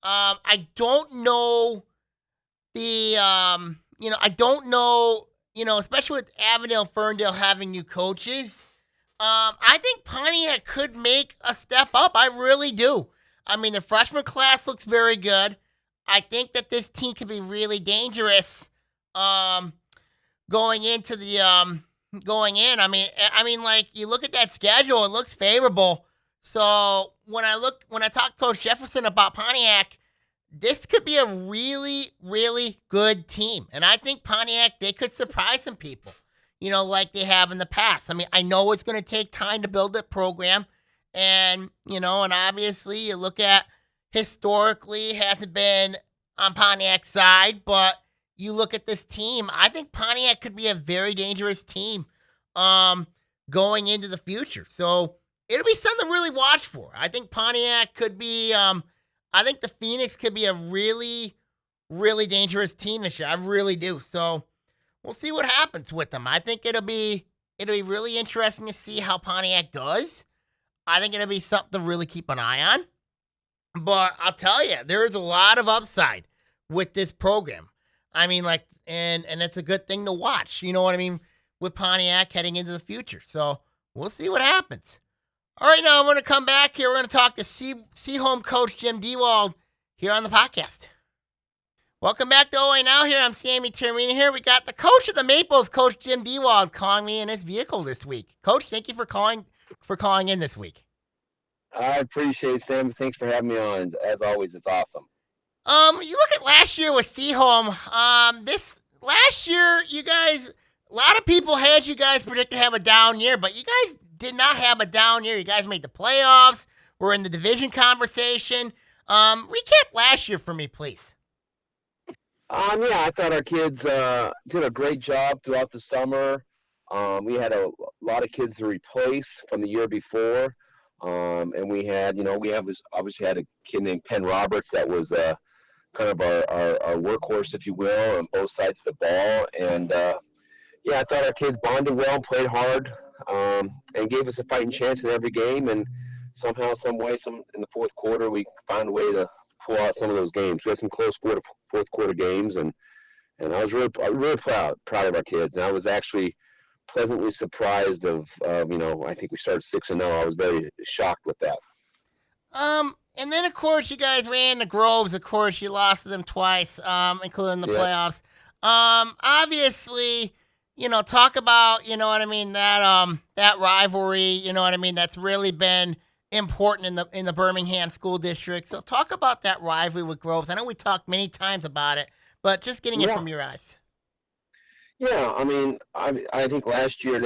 I don't know I don't know, especially with Avondale, Ferndale having new coaches. I think Pontiac could make a step up. I really do. I mean, the freshman class looks very good. I think that this team could be really dangerous. Going into going in. I mean, like you look at that schedule, it looks favorable. So when I talk to Coach Jefferson about Pontiac, this could be a really, really good team. And I think Pontiac, they could surprise some people, like they have in the past. I mean, I know it's going to take time to build that program. And, and obviously you look at historically, hasn't been on Pontiac's side, but you look at this team, I think Pontiac could be a very dangerous team going into the future. So it'll be something to really watch for. I think Pontiac could be I think the Phoenix could be a really, really dangerous team this year. I really do. So we'll see what happens with them. I think it'll be really interesting to see how Pontiac does. I think it'll be something to really keep an eye on. But I'll tell you, there's a lot of upside with this program. I mean, like, and it's a good thing to watch. You know what I mean? With Pontiac heading into the future. So we'll see what happens. All right, now we're going to come back here. We're going to talk to Seaholm coach Jim Dewald here on the podcast. Welcome back to OAA Now here. I'm Sammy Taormina here. We got the coach of the Maples, Coach Jim Dewald, calling me in his vehicle this week. Coach, thank you for calling in this week. I appreciate it, Sam. Thanks for having me on. As always, it's awesome. You look at last year with Seaholm. Last year, you guys, a lot of people had you guys predict to have a down year, but you guys did not have a down year. You guys made the playoffs. We're in the division conversation. Recap last year for me, please. Yeah, I thought our kids did a great job throughout the summer. We had a lot of kids to replace from the year before. And we obviously had a kid named Penn Roberts that was kind of our workhorse, if you will, on both sides of the ball. And, I thought our kids bonded well, played hard, and gave us a fighting chance in every game. And somehow, some way, in the fourth quarter, we found a way to pull out some of those games. We had some close fourth quarter games, and I was really proud of our kids. And I was actually pleasantly surprised of I think we started 6-0. I was very shocked with that. And then of course you guys ran the Groves. Of course you lost to them twice, including the playoffs. Obviously, talk about that rivalry. That's really been important in the Birmingham school district. So talk about that rivalry with Groves. I know we talked many times about it, but just getting it from your eyes. Yeah, I mean, I think last year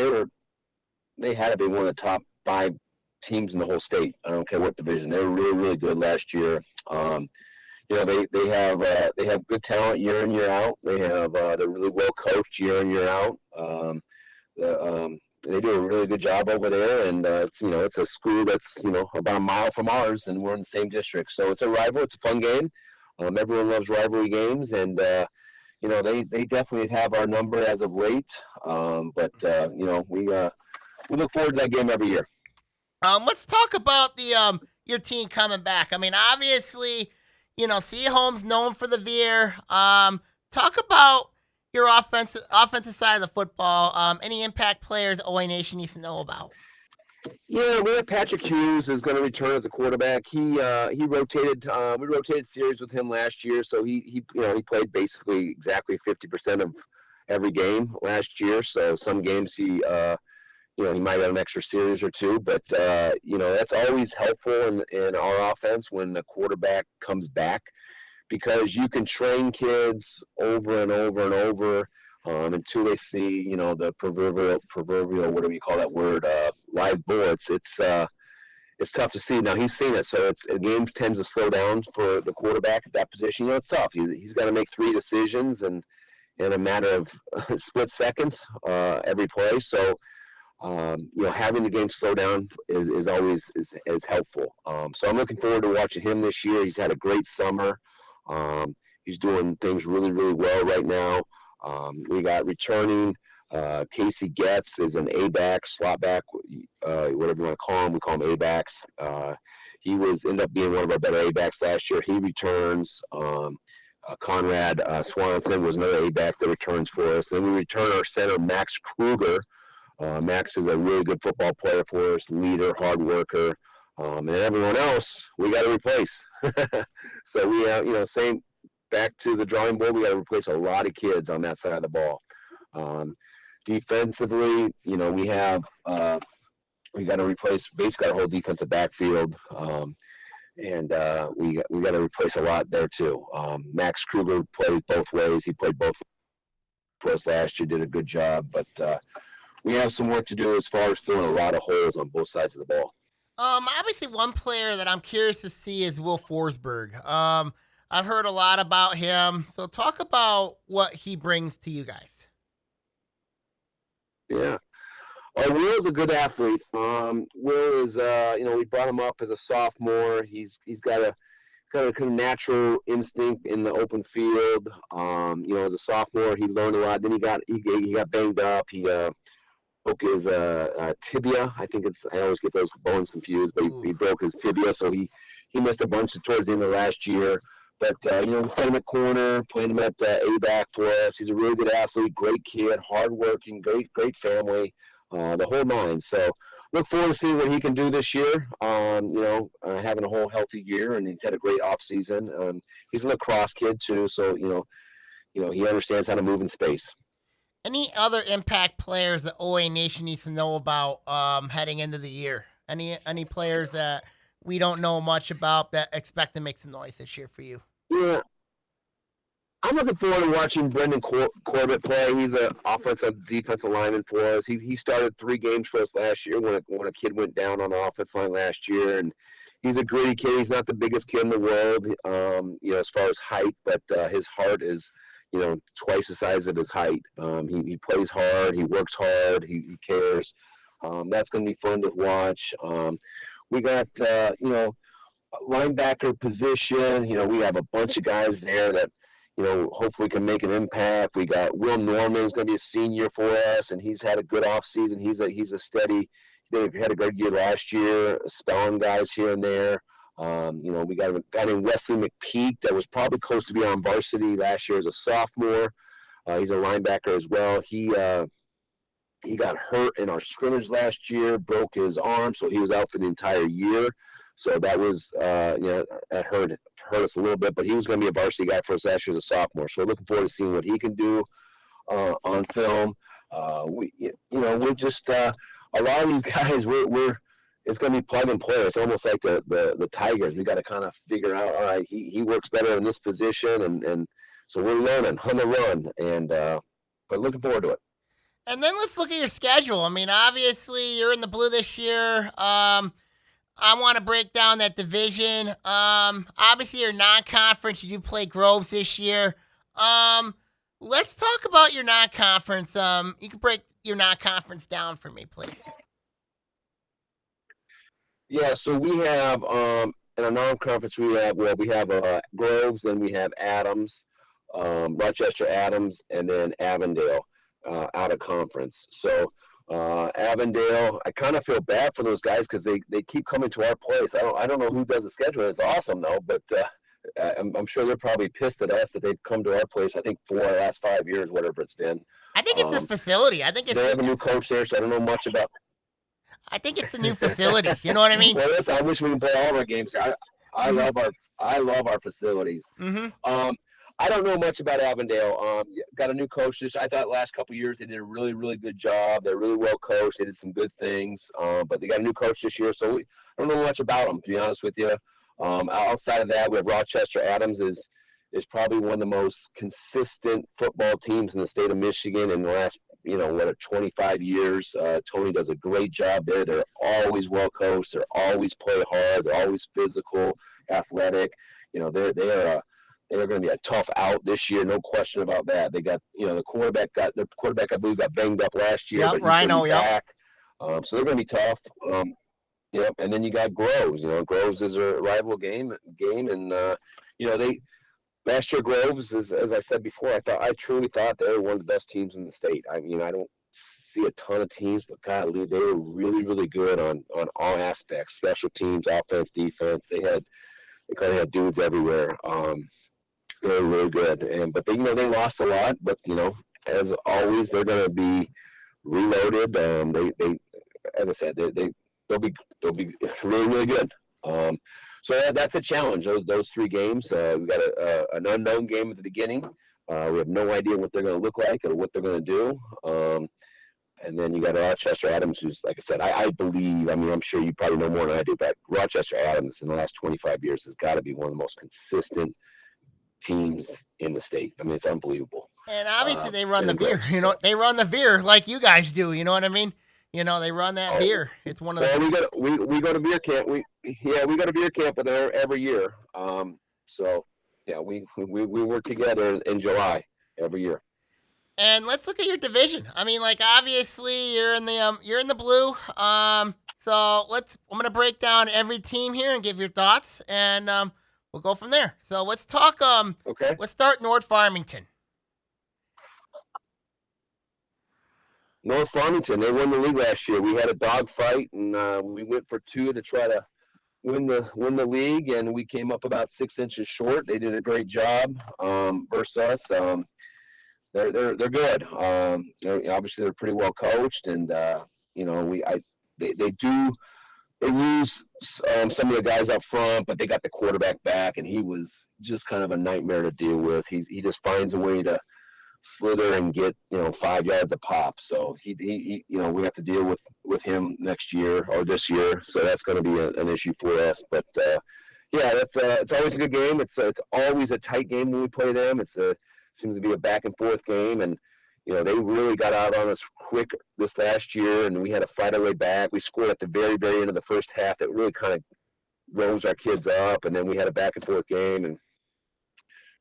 they had to be one of the top 5 teams in the whole state. I don't care what division. They were really, really good last year. They have good talent year in, year out. They're really well coached year in, year out. They do a really good job over there, and it's a school that's about a mile from ours, and we're in the same district. So it's a rival. It's a fun game. Everyone loves rivalry games, and they definitely have our number as of late. But we look forward to that game every year. Let's talk about your team coming back. I mean, obviously, Seaholm's known for the veer. Talk about your offensive side of the football. Any impact players OA Nation needs to know about? Yeah, we have Patrick Hughes is going to return as a quarterback. He rotated. We rotated series with him last year, so he played basically exactly 50% of every game last year. So some games he might have an extra series or two, but that's always helpful in our offense when the quarterback comes back, because you can train kids over and over and over until they see the proverbial whatever you call that word, live bullets. It's tough to see. Now he's seen it, so games tends to slow down for the quarterback at that position. It's tough. He's got to make 3 decisions in a matter of split seconds every play. So having the game slow down is always helpful. So I'm looking forward to watching him this year. He's had a great summer. He's doing things really, really well right now. We got returning Casey Getz is an A-back, slot back, whatever you want to call him. We call him A-backs. He ended up being one of our better A-backs last year. He returns. Conrad Swanson was another A-back that returns for us. Then we return our center, Max Kruger. Max is a really good football player for us, leader, hard worker. And everyone else, we got to replace. So we have, same back to the drawing board. We got to replace a lot of kids on that side of the ball. Defensively, we have we got to replace basically our whole defensive backfield, and we got to replace a lot there too. Max Kruger played both ways. He played both for us last year, did a good job, but we have some work to do as far as filling a lot of holes on both sides of the ball. Obviously, one player that I'm curious to see is Will Forsberg. I've heard a lot about him, so talk about what he brings to you guys. Yeah. Will's a good athlete. Will is, we brought him up as a sophomore. He's got a kind of natural instinct in the open field. As a sophomore, he learned a lot. Then he got banged up. He broke his tibia. I always get those bones confused, but he broke his tibia, so he missed a bunch towards the end of last year. But, we played him at corner, played him at A-back for us. He's a really good athlete, great kid, hardworking, great family, the whole nine. So look forward to seeing what he can do this year, having a whole healthy year, and he's had a great offseason. He's a lacrosse kid, too, so, he understands how to move in space. Any other impact players that OAA Nation needs to know about heading into the year? Any players that we don't know much about that expect to make some noise this year for you? Yeah. I'm looking forward to watching Brendan Corbett play. He's an offensive defensive lineman for us. He started 3 games for us last year when a kid went down on the offensive line last year. And he's a gritty kid. He's not the biggest kid in the world, as far as height, but his heart is twice the size of his height. He plays hard. He works hard. He cares. That's going to be fun to watch. We got, linebacker position. We have a bunch of guys there that, hopefully can make an impact. We got Will Norman's going to be a senior for us, and he's had a good offseason. He's a steady. He had a good year last year, spelling guys here and there. We got a guy named Wesley McPeak that was probably close to being on varsity last year as a sophomore. He's a linebacker as well. He got hurt in our scrimmage last year, broke his arm, so he was out for the entire year. So that was, that hurt us a little bit, but he was going to be a varsity guy for us last year as a sophomore. So we're looking forward to seeing what he can do on film. We're just a lot of these guys. It's going to be plug and play. It's almost like the Tigers. We got to kind of figure out. All right, he works better in this position, and so we're learning on the run, and but looking forward to it. And then let's look at your schedule. I mean, obviously you're in the blue this year. I want to break down that division. Obviously you're non-conference. You do play Groves this year. Let's talk about your non-conference. You can break your non-conference down for me, please. Yeah, so we have in our non-conference we have Groves, then we have Adams, Rochester Adams, and then Avondale out of conference. So Avondale, I kind of feel bad for those guys because they keep coming to our place. I don't know who does the schedule. It's awesome though, but I'm sure they're probably pissed at us that they've come to our place. I think 4 of the last 5 years, whatever it's been. I think it's the facility. I think they have a new coach there, so I don't know much about. I think it's the new facility. You know what I mean? Well, listen, I wish we could play all of our games. I love our facilities. Mm-hmm. I don't know much about Avondale. Got a new coach. I thought last couple of years they did a really, really good job. They're really well coached. They did some good things. But they got a new coach this year, so I don't know much about them, to be honest with you. Outside of that, we have Rochester Adams is probably one of the most consistent football teams in the state of Michigan in the last 25 years. Tony does a great job there. They're always well coached. They're always play hard. They're always physical, athletic. They're going to be a tough out this year, no question about that. They got the quarterback I believe got banged up last year. Yep, Rhino, back. So they're going to be tough. And then you got Groves. Groves is a rival game, and they. Last year, Groves, as I said before, I truly thought they were one of the best teams in the state. I see a ton of teams, but God, they were really, really good on all aspects, special teams, offense, defense. They kind of had dudes everywhere. They were really good, but they lost a lot, but as always, they're going to be reloaded. They as I said, they'll be really, really good. So that's a challenge. Those 3 games. We got an unknown game at the beginning. We have no idea what they're going to look like or what they're going to do. And then you got Rochester Adams, who's, like I said, I believe. I mean, I'm sure you probably know more than I do, but Rochester Adams in the last 25 years has got to be one of the most consistent teams in the state. I mean, it's unbelievable. And obviously they run the veer. They run the veer like you guys do. You know what I mean? They run that veer. It's one of the. Well, we go to beer camp. We go to beer camp with them every year. So yeah, we work together in July every year. And let's look at your division. I mean, like, obviously you're in the blue. So I'm gonna break down every team here and give your thoughts, and we'll go from there. So let's talk. Okay. Let's start North Farmington. North Farmington, they won the league last year. We had a dogfight, and we went for 2 to try to win the league, and we came up about 6 inches short. They did a great job versus us. They're good. Obviously, they're pretty well coached, and they lose some of the guys up front, but they got the quarterback back, and he was just kind of a nightmare to deal with. He just finds a way to slither and get 5 yards a pop. So we have to deal with him next year or this year. So that's going to be an issue for us. But it's always a good game. It's always a tight game when we play them. Seems to be a back and forth game, and they really got out on us quick this last year, and we had to fight our way back. We scored at the very, very end of the first half that really kind of rose our kids up, and then we had a back and forth game,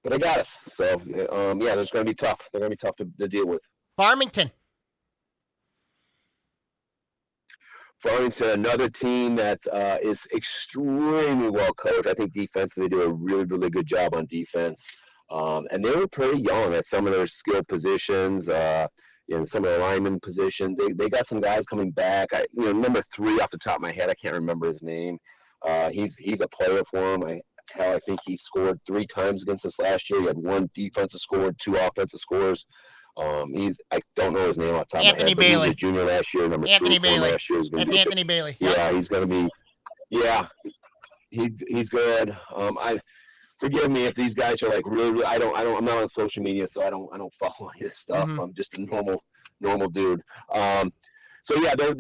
but they got us. So there's going to be tough. They're going to be tough to deal with. Farmington, another team that is extremely well coached. I think defensively they do a really, really good job on defense. And they were pretty young at some of their skill positions, in some of the lineman positions. They got some guys coming back. Number 3 off the top of my head, I can't remember his name. He's a player for him. I think he scored 3 times against us last year. He had 1 defensive score, 2 offensive scores. I don't know his name off the top of my head. Anthony Bailey. He was a junior last year. Number Anthony 3 Bailey. last year. That's Anthony Bailey. Yeah, he's going to be. Yeah, he's good. Forgive me if these guys are like really. I'm not on social media, so I don't follow any of this stuff. Mm-hmm. I'm just a normal dude. So yeah, they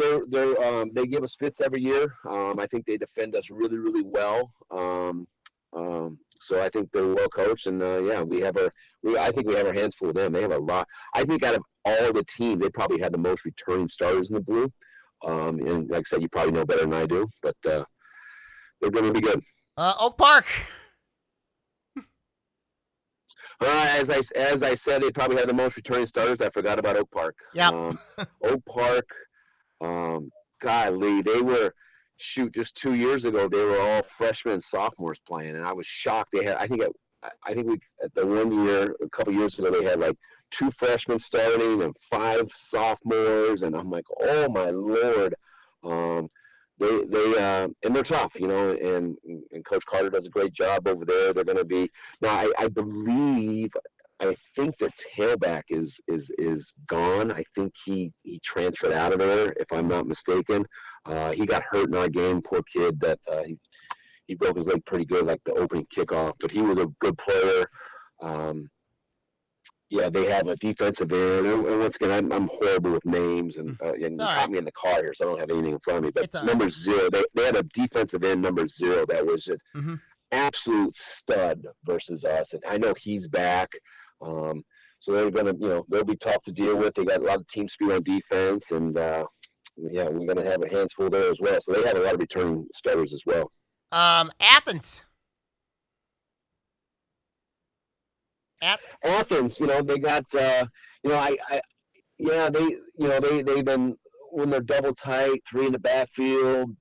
give us fits every year. I think they defend us really, really well. So I think they're well coached, and I think we have our hands full with them. They have a lot. I think out of all the teams, they probably had the most returning starters in the blue. And like I said, you probably know better than I do, but they're going to be good. Oak Park. As I said, they probably had the most returning starters. I forgot about Oak Park. Yeah. Oak Park, golly, they were just 2 years ago. They were all freshmen and sophomores playing, and I was shocked. They had, I think we at the one year, a couple years ago, they had like 2 freshmen starting and 5 sophomores, and I'm like, oh my Lord. And they're tough, and Coach Carter does a great job over there. They're going to be now. I think their tailback is gone. I think he transferred out of there, if I'm not mistaken. He got hurt in our game. Poor kid. That he broke his leg pretty good, like the opening kickoff. But he was a good player. They have a defensive end, and once again, I'm horrible with names, and you caught me in the car here, so I don't have anything in front of me. But number 0, they had a defensive end, number 0, that was an absolute stud versus us, and I know he's back. So they're gonna, they'll be tough to deal with. They got a lot of team speed on defense, and we're gonna have a hands full there as well. So they have a lot of returning starters as well. Athens. Athens, they got, they've been, when they're double tight, 3 in the backfield,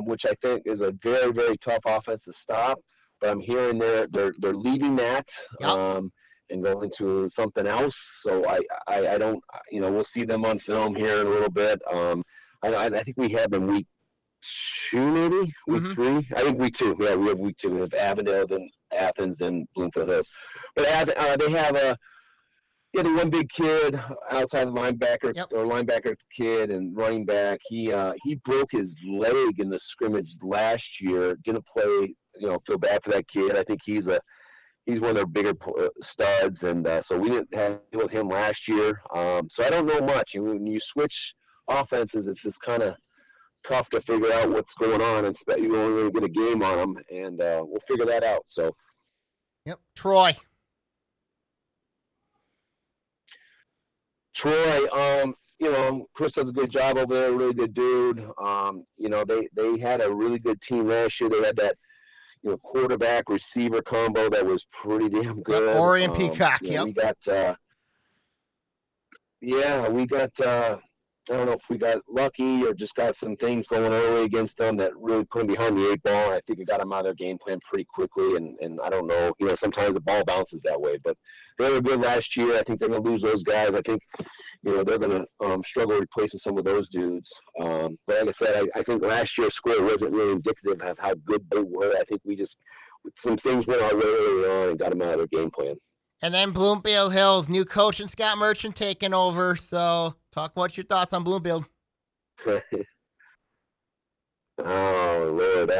which I think is a very, very tough offense to stop. But I'm hearing they're leaving that, yep. and go into something else. So I don't, we'll see them on film here in a little bit. I think we have them week 2, maybe week 3. I think week 2. Yeah, we have week 2. We have Avondale, then Athens, then Bloomfield Hills. But they have the one big kid outside the linebacker or linebacker kid and running back. He broke his leg in the scrimmage last year. Didn't play. Feel bad for that kid. I think he's one of their bigger studs, and so we didn't have to deal with him last year. So I don't know much. When you switch offenses, it's just kind of tough to figure out what's going on. It's that you only really get a game on them, and we'll figure that out. So, Troy, Chris does a good job over there. Really good dude. They had a really good team last year. They had that quarterback receiver combo that was pretty damn good. Orion Peacock. We got. I don't know if we got lucky or just got some things going early against them that really put them behind the 8 ball. I think it got them out of their game plan pretty quickly. And I don't know, sometimes the ball bounces that way. But they were good last year. I think they're going to lose those guys. I think, they're going to struggle replacing some of those dudes. But like I said, I think last year's score wasn't really indicative of how good they were. I think some things went our way early on and got them out of their game plan. And then Bloomfield Hills, new coach and Scott Merchant taking over. So talk about your thoughts on Bloomfield. Oh, Lord.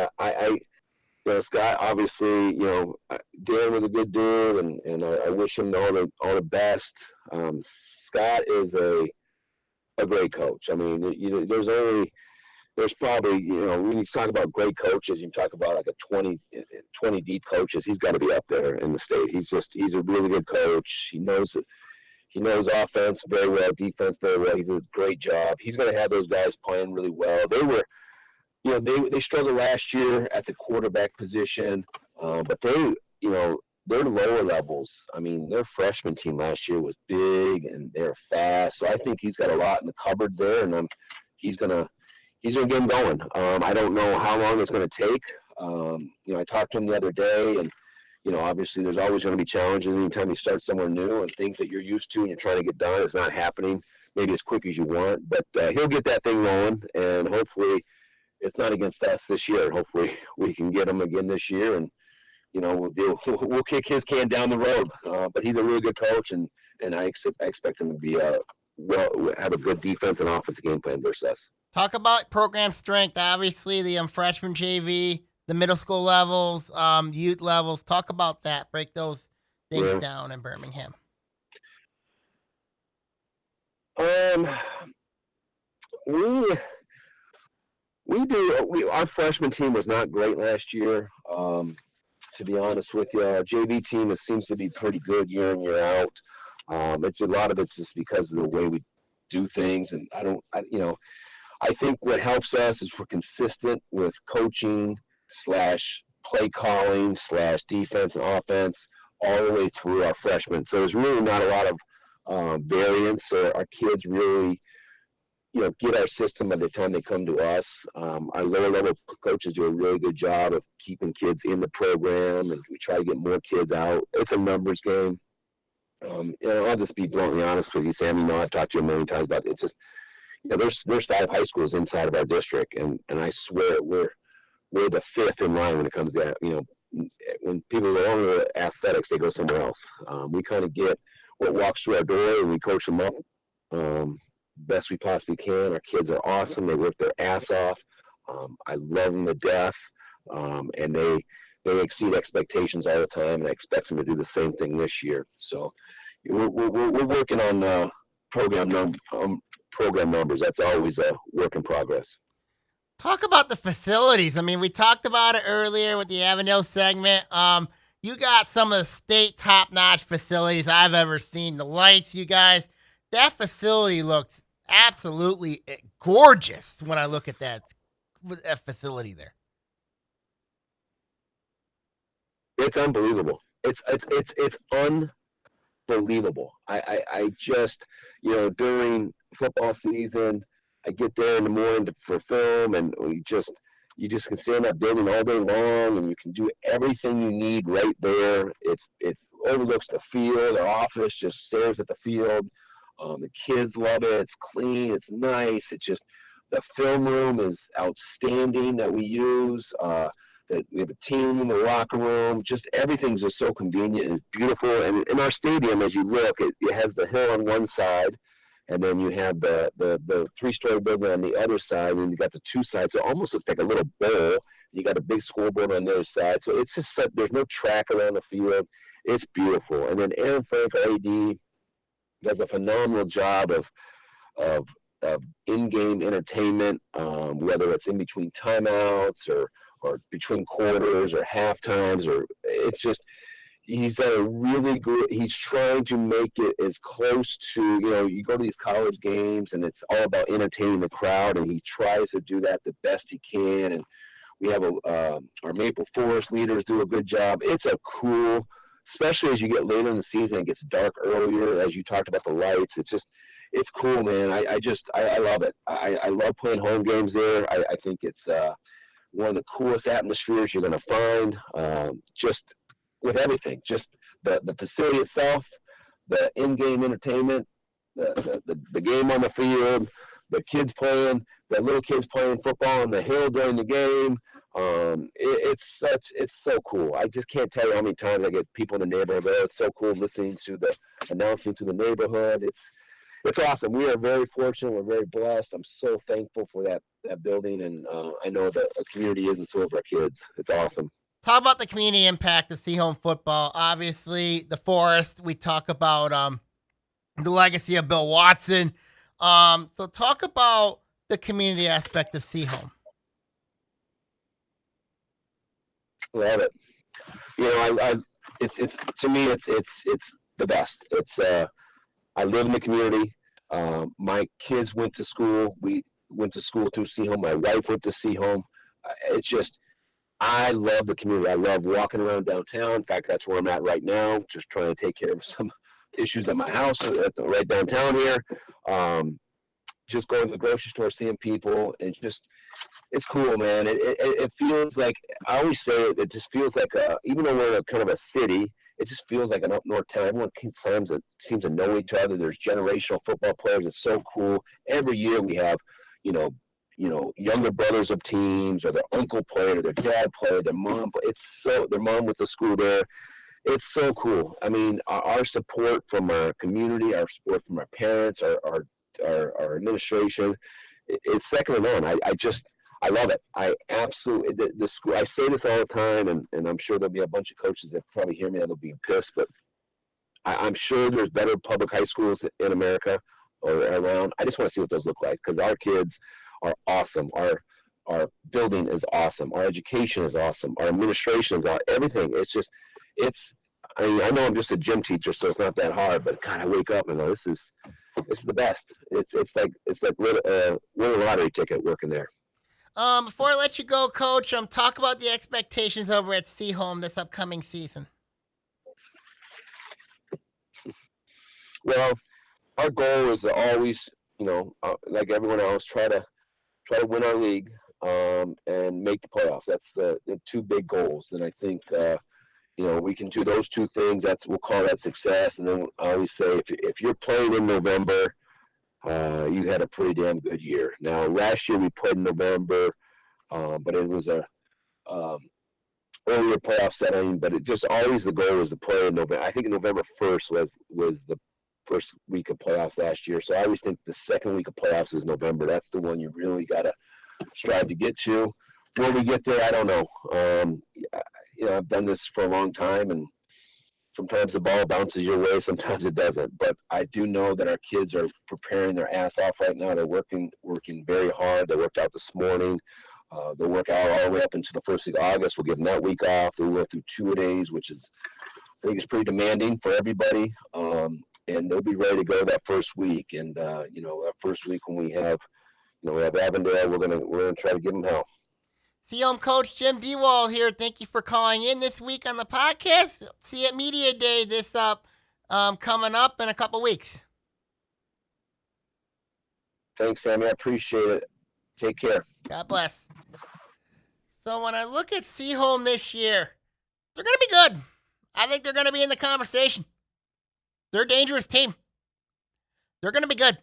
Scott, obviously, Dan was a good dude, and I wish him all the best. Scott is a great coach. I mean, there's probably, when you talk about great coaches, you talk about like a 20 deep coaches, he's got to be up there in the state. He's a really good coach. He knows offense very well, defense very well. He does a great job. He's going to have those guys playing really well. They were, they struggled last year at the quarterback position, but their lower levels, I mean, their freshman team last year was big and they're fast. So I think he's got a lot in the cupboards there, and he's gonna get him going. I don't know how long it's going to take. I talked to him the other day, and obviously there's always going to be challenges anytime you start somewhere new, and things that you're used to and you're trying to get done, it's not happening maybe as quick as you want. But he'll get that thing rolling, and hopefully it's not against us this year. Hopefully we can get him again this year, and we'll kick his can down the road. But he's a really good coach, and I expect him to be have a good defense and offensive game plan versus us. Talk about program strength. Obviously, the freshman JV, the middle school levels, youth levels. Talk about that. Break those things down in Birmingham. Our freshman team was not great last year. To be honest with you, our JV team seems to be pretty good year in, year out. A lot of it's just because of the way we do things, and I think what helps us is we're consistent with coaching / play calling / defense and offense all the way through our freshmen. So there's really not a lot of variance, or our kids really, get our system by the time they come to us. Our lower level coaches do a really good job of keeping kids in the program, and we try to get more kids out. It's a numbers game. I'll just be bluntly honest with you, Sam. I've talked to you a million times about it. It's just, there's 5 high schools inside of our district, and I swear we're the 5th in line when it comes to that. When people go on to athletics, they go somewhere else. We kind of get what walks through our door, and we coach them up best we possibly can. Our kids are awesome. They work their ass off. I love them to death, and they exceed expectations all the time, and I expect them to do the same thing this year. So we're working on program numbers. That's always a work in progress. Talk about the facilities. I mean, we talked about it earlier with the Avondale segment. You got some of the state top-notch facilities I've ever seen. The lights, you guys. That facility looks absolutely gorgeous when I look at that facility there. It's unbelievable. It's unbelievable. I just, during football season, I get there in the morning for film, and you just can stay in that building all day long, and you can do everything you need right there. It's overlooks the field. Our office just stares at the field. The kids love it. It's clean. It's nice. It's just the film room is outstanding that we use. That we have a team in the locker room. Just everything's just so convenient and beautiful. And in our stadium, as you look, it has the hill on one side, and then you have the 3-story building on the other side, and you got the two sides. So it almost looks like a little bowl. You got a big scoreboard on the other side. So it's just there's no track around the field. It's beautiful. And then Aaron Frank, our AD, does a phenomenal job of in-game entertainment, whether it's in between timeouts or between quarters or half times, or it's just he's done a really good. He's trying to make it as close to, you go to these college games and it's all about entertaining the crowd, and he tries to do that the best he can. And we have our Maple Forest leaders do a good job. It's a cool, especially as you get later in the season, it gets dark earlier. As you talked about the lights, it's cool, man. I love it. I love playing home games there. I think it's one of the coolest atmospheres you're going to find, just with everything. Just the facility itself, the in-game entertainment, the game on the field, the kids playing, the little kids playing football on the hill during the game. It's so cool. I just can't tell you how many times I get people in the neighborhood. It's so cool listening to the announcing to the neighborhood. It's awesome. We are very fortunate. We're very blessed. I'm so thankful for that building, and I know that a community is, and so of our kids. It's awesome. Talk about the community impact of Seaholm football. Obviously, the Forest. We talk about the legacy of Bill Watson. So talk about the community aspect of Seaholm. Love it. It's to me, it's the best. It's I live in the community. My kids went to school. We went to school through Seaholm. My wife went to Seaholm. It's just, I love the community. I love walking around downtown. In fact, that's where I'm at right now, just trying to take care of some issues at my house right downtown here. Just going to the grocery store, seeing people, and just, it's cool, man. It feels like, I always say it just feels like, even though we're kind of a city, it just feels like an up north town. Everyone seems to know each other. There's generational football players. It's so cool. Every year we have, younger brothers of teams, or their uncle played, or their dad played, their mom played. Their mom went to school there. It's so cool. I mean, our support from our community, our support from our parents, our administration, is second to none. I love it. I absolutely, the school, I say this all the time, and I'm sure there'll be a bunch of coaches that probably hear me that'll be pissed, but I'm sure there's better public high schools in America or around. I just want to see what those look like, because our kids are awesome. Our building is awesome. Our education is awesome. Our administration is awesome. Everything. I know I'm just a gym teacher, so it's not that hard, but God, I wake up and go, this is the best. It's like winning a lottery ticket working there. Before I let you go, Coach, talk about the expectations over at Seaholm this upcoming season. Well, our goal is to always, like everyone else, try to win our league, and make the playoffs. That's the two big goals, and I think we can do those two things. We'll call that success. And then I always say, if you're playing in November, you had a pretty damn good year. Now, last year we played in November, but it was a earlier playoff setting. But it just always, the goal was to play in November. I think November 1st was the first week of playoffs last year. So I always think the second week of playoffs is November. That's the one you really got to strive to get to. Will we get there? I don't know. I've done this for a long time, and sometimes the ball bounces your way, sometimes it doesn't. But I do know that our kids are preparing their ass off right now. They're working very hard. They worked out this morning. They'll work out all the way up into the first week of August. We'll give them that week off. They went through 2-a-days, which I think is pretty demanding for everybody. And they'll be ready to go that first week. And that first week when we have Avondale, we're gonna try to give them hell. Seaholm coach Jim DeWall here. Thank you for calling in this week on the podcast. See you at Media Day coming up in a couple weeks. Thanks, Sammy. I appreciate it. Take care. God bless. So when I look at Seaholm this year, they're going to be good. I think they're going to be in the conversation. They're a dangerous team. They're going to be good.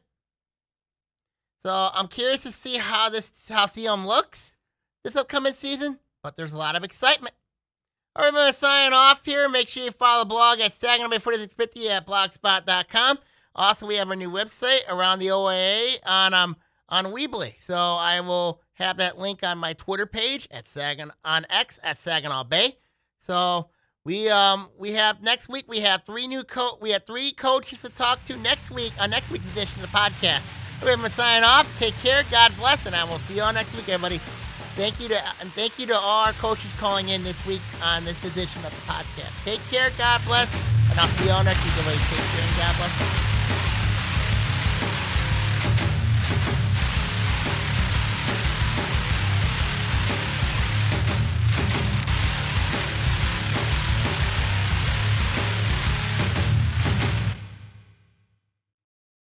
So I'm curious to see how Seaholm looks this upcoming season, but there's a lot of excitement. All right, I'm going to sign off here. Make sure you follow the blog at SagamorBay4650 at blogspot.com. Also, we have our new website around the OAA on Weebly. So I will have that link on my Twitter page at on X at Saginaw Bay. So we have next week we have three coaches to talk to next week on next week's edition of the podcast. We're going to sign off. Take care. God bless, and I will see you all next week, everybody. Thank you to all our coaches calling in this week on this edition of the podcast. Take care. God bless, and I'll see you all next week, everybody. Take care and God bless.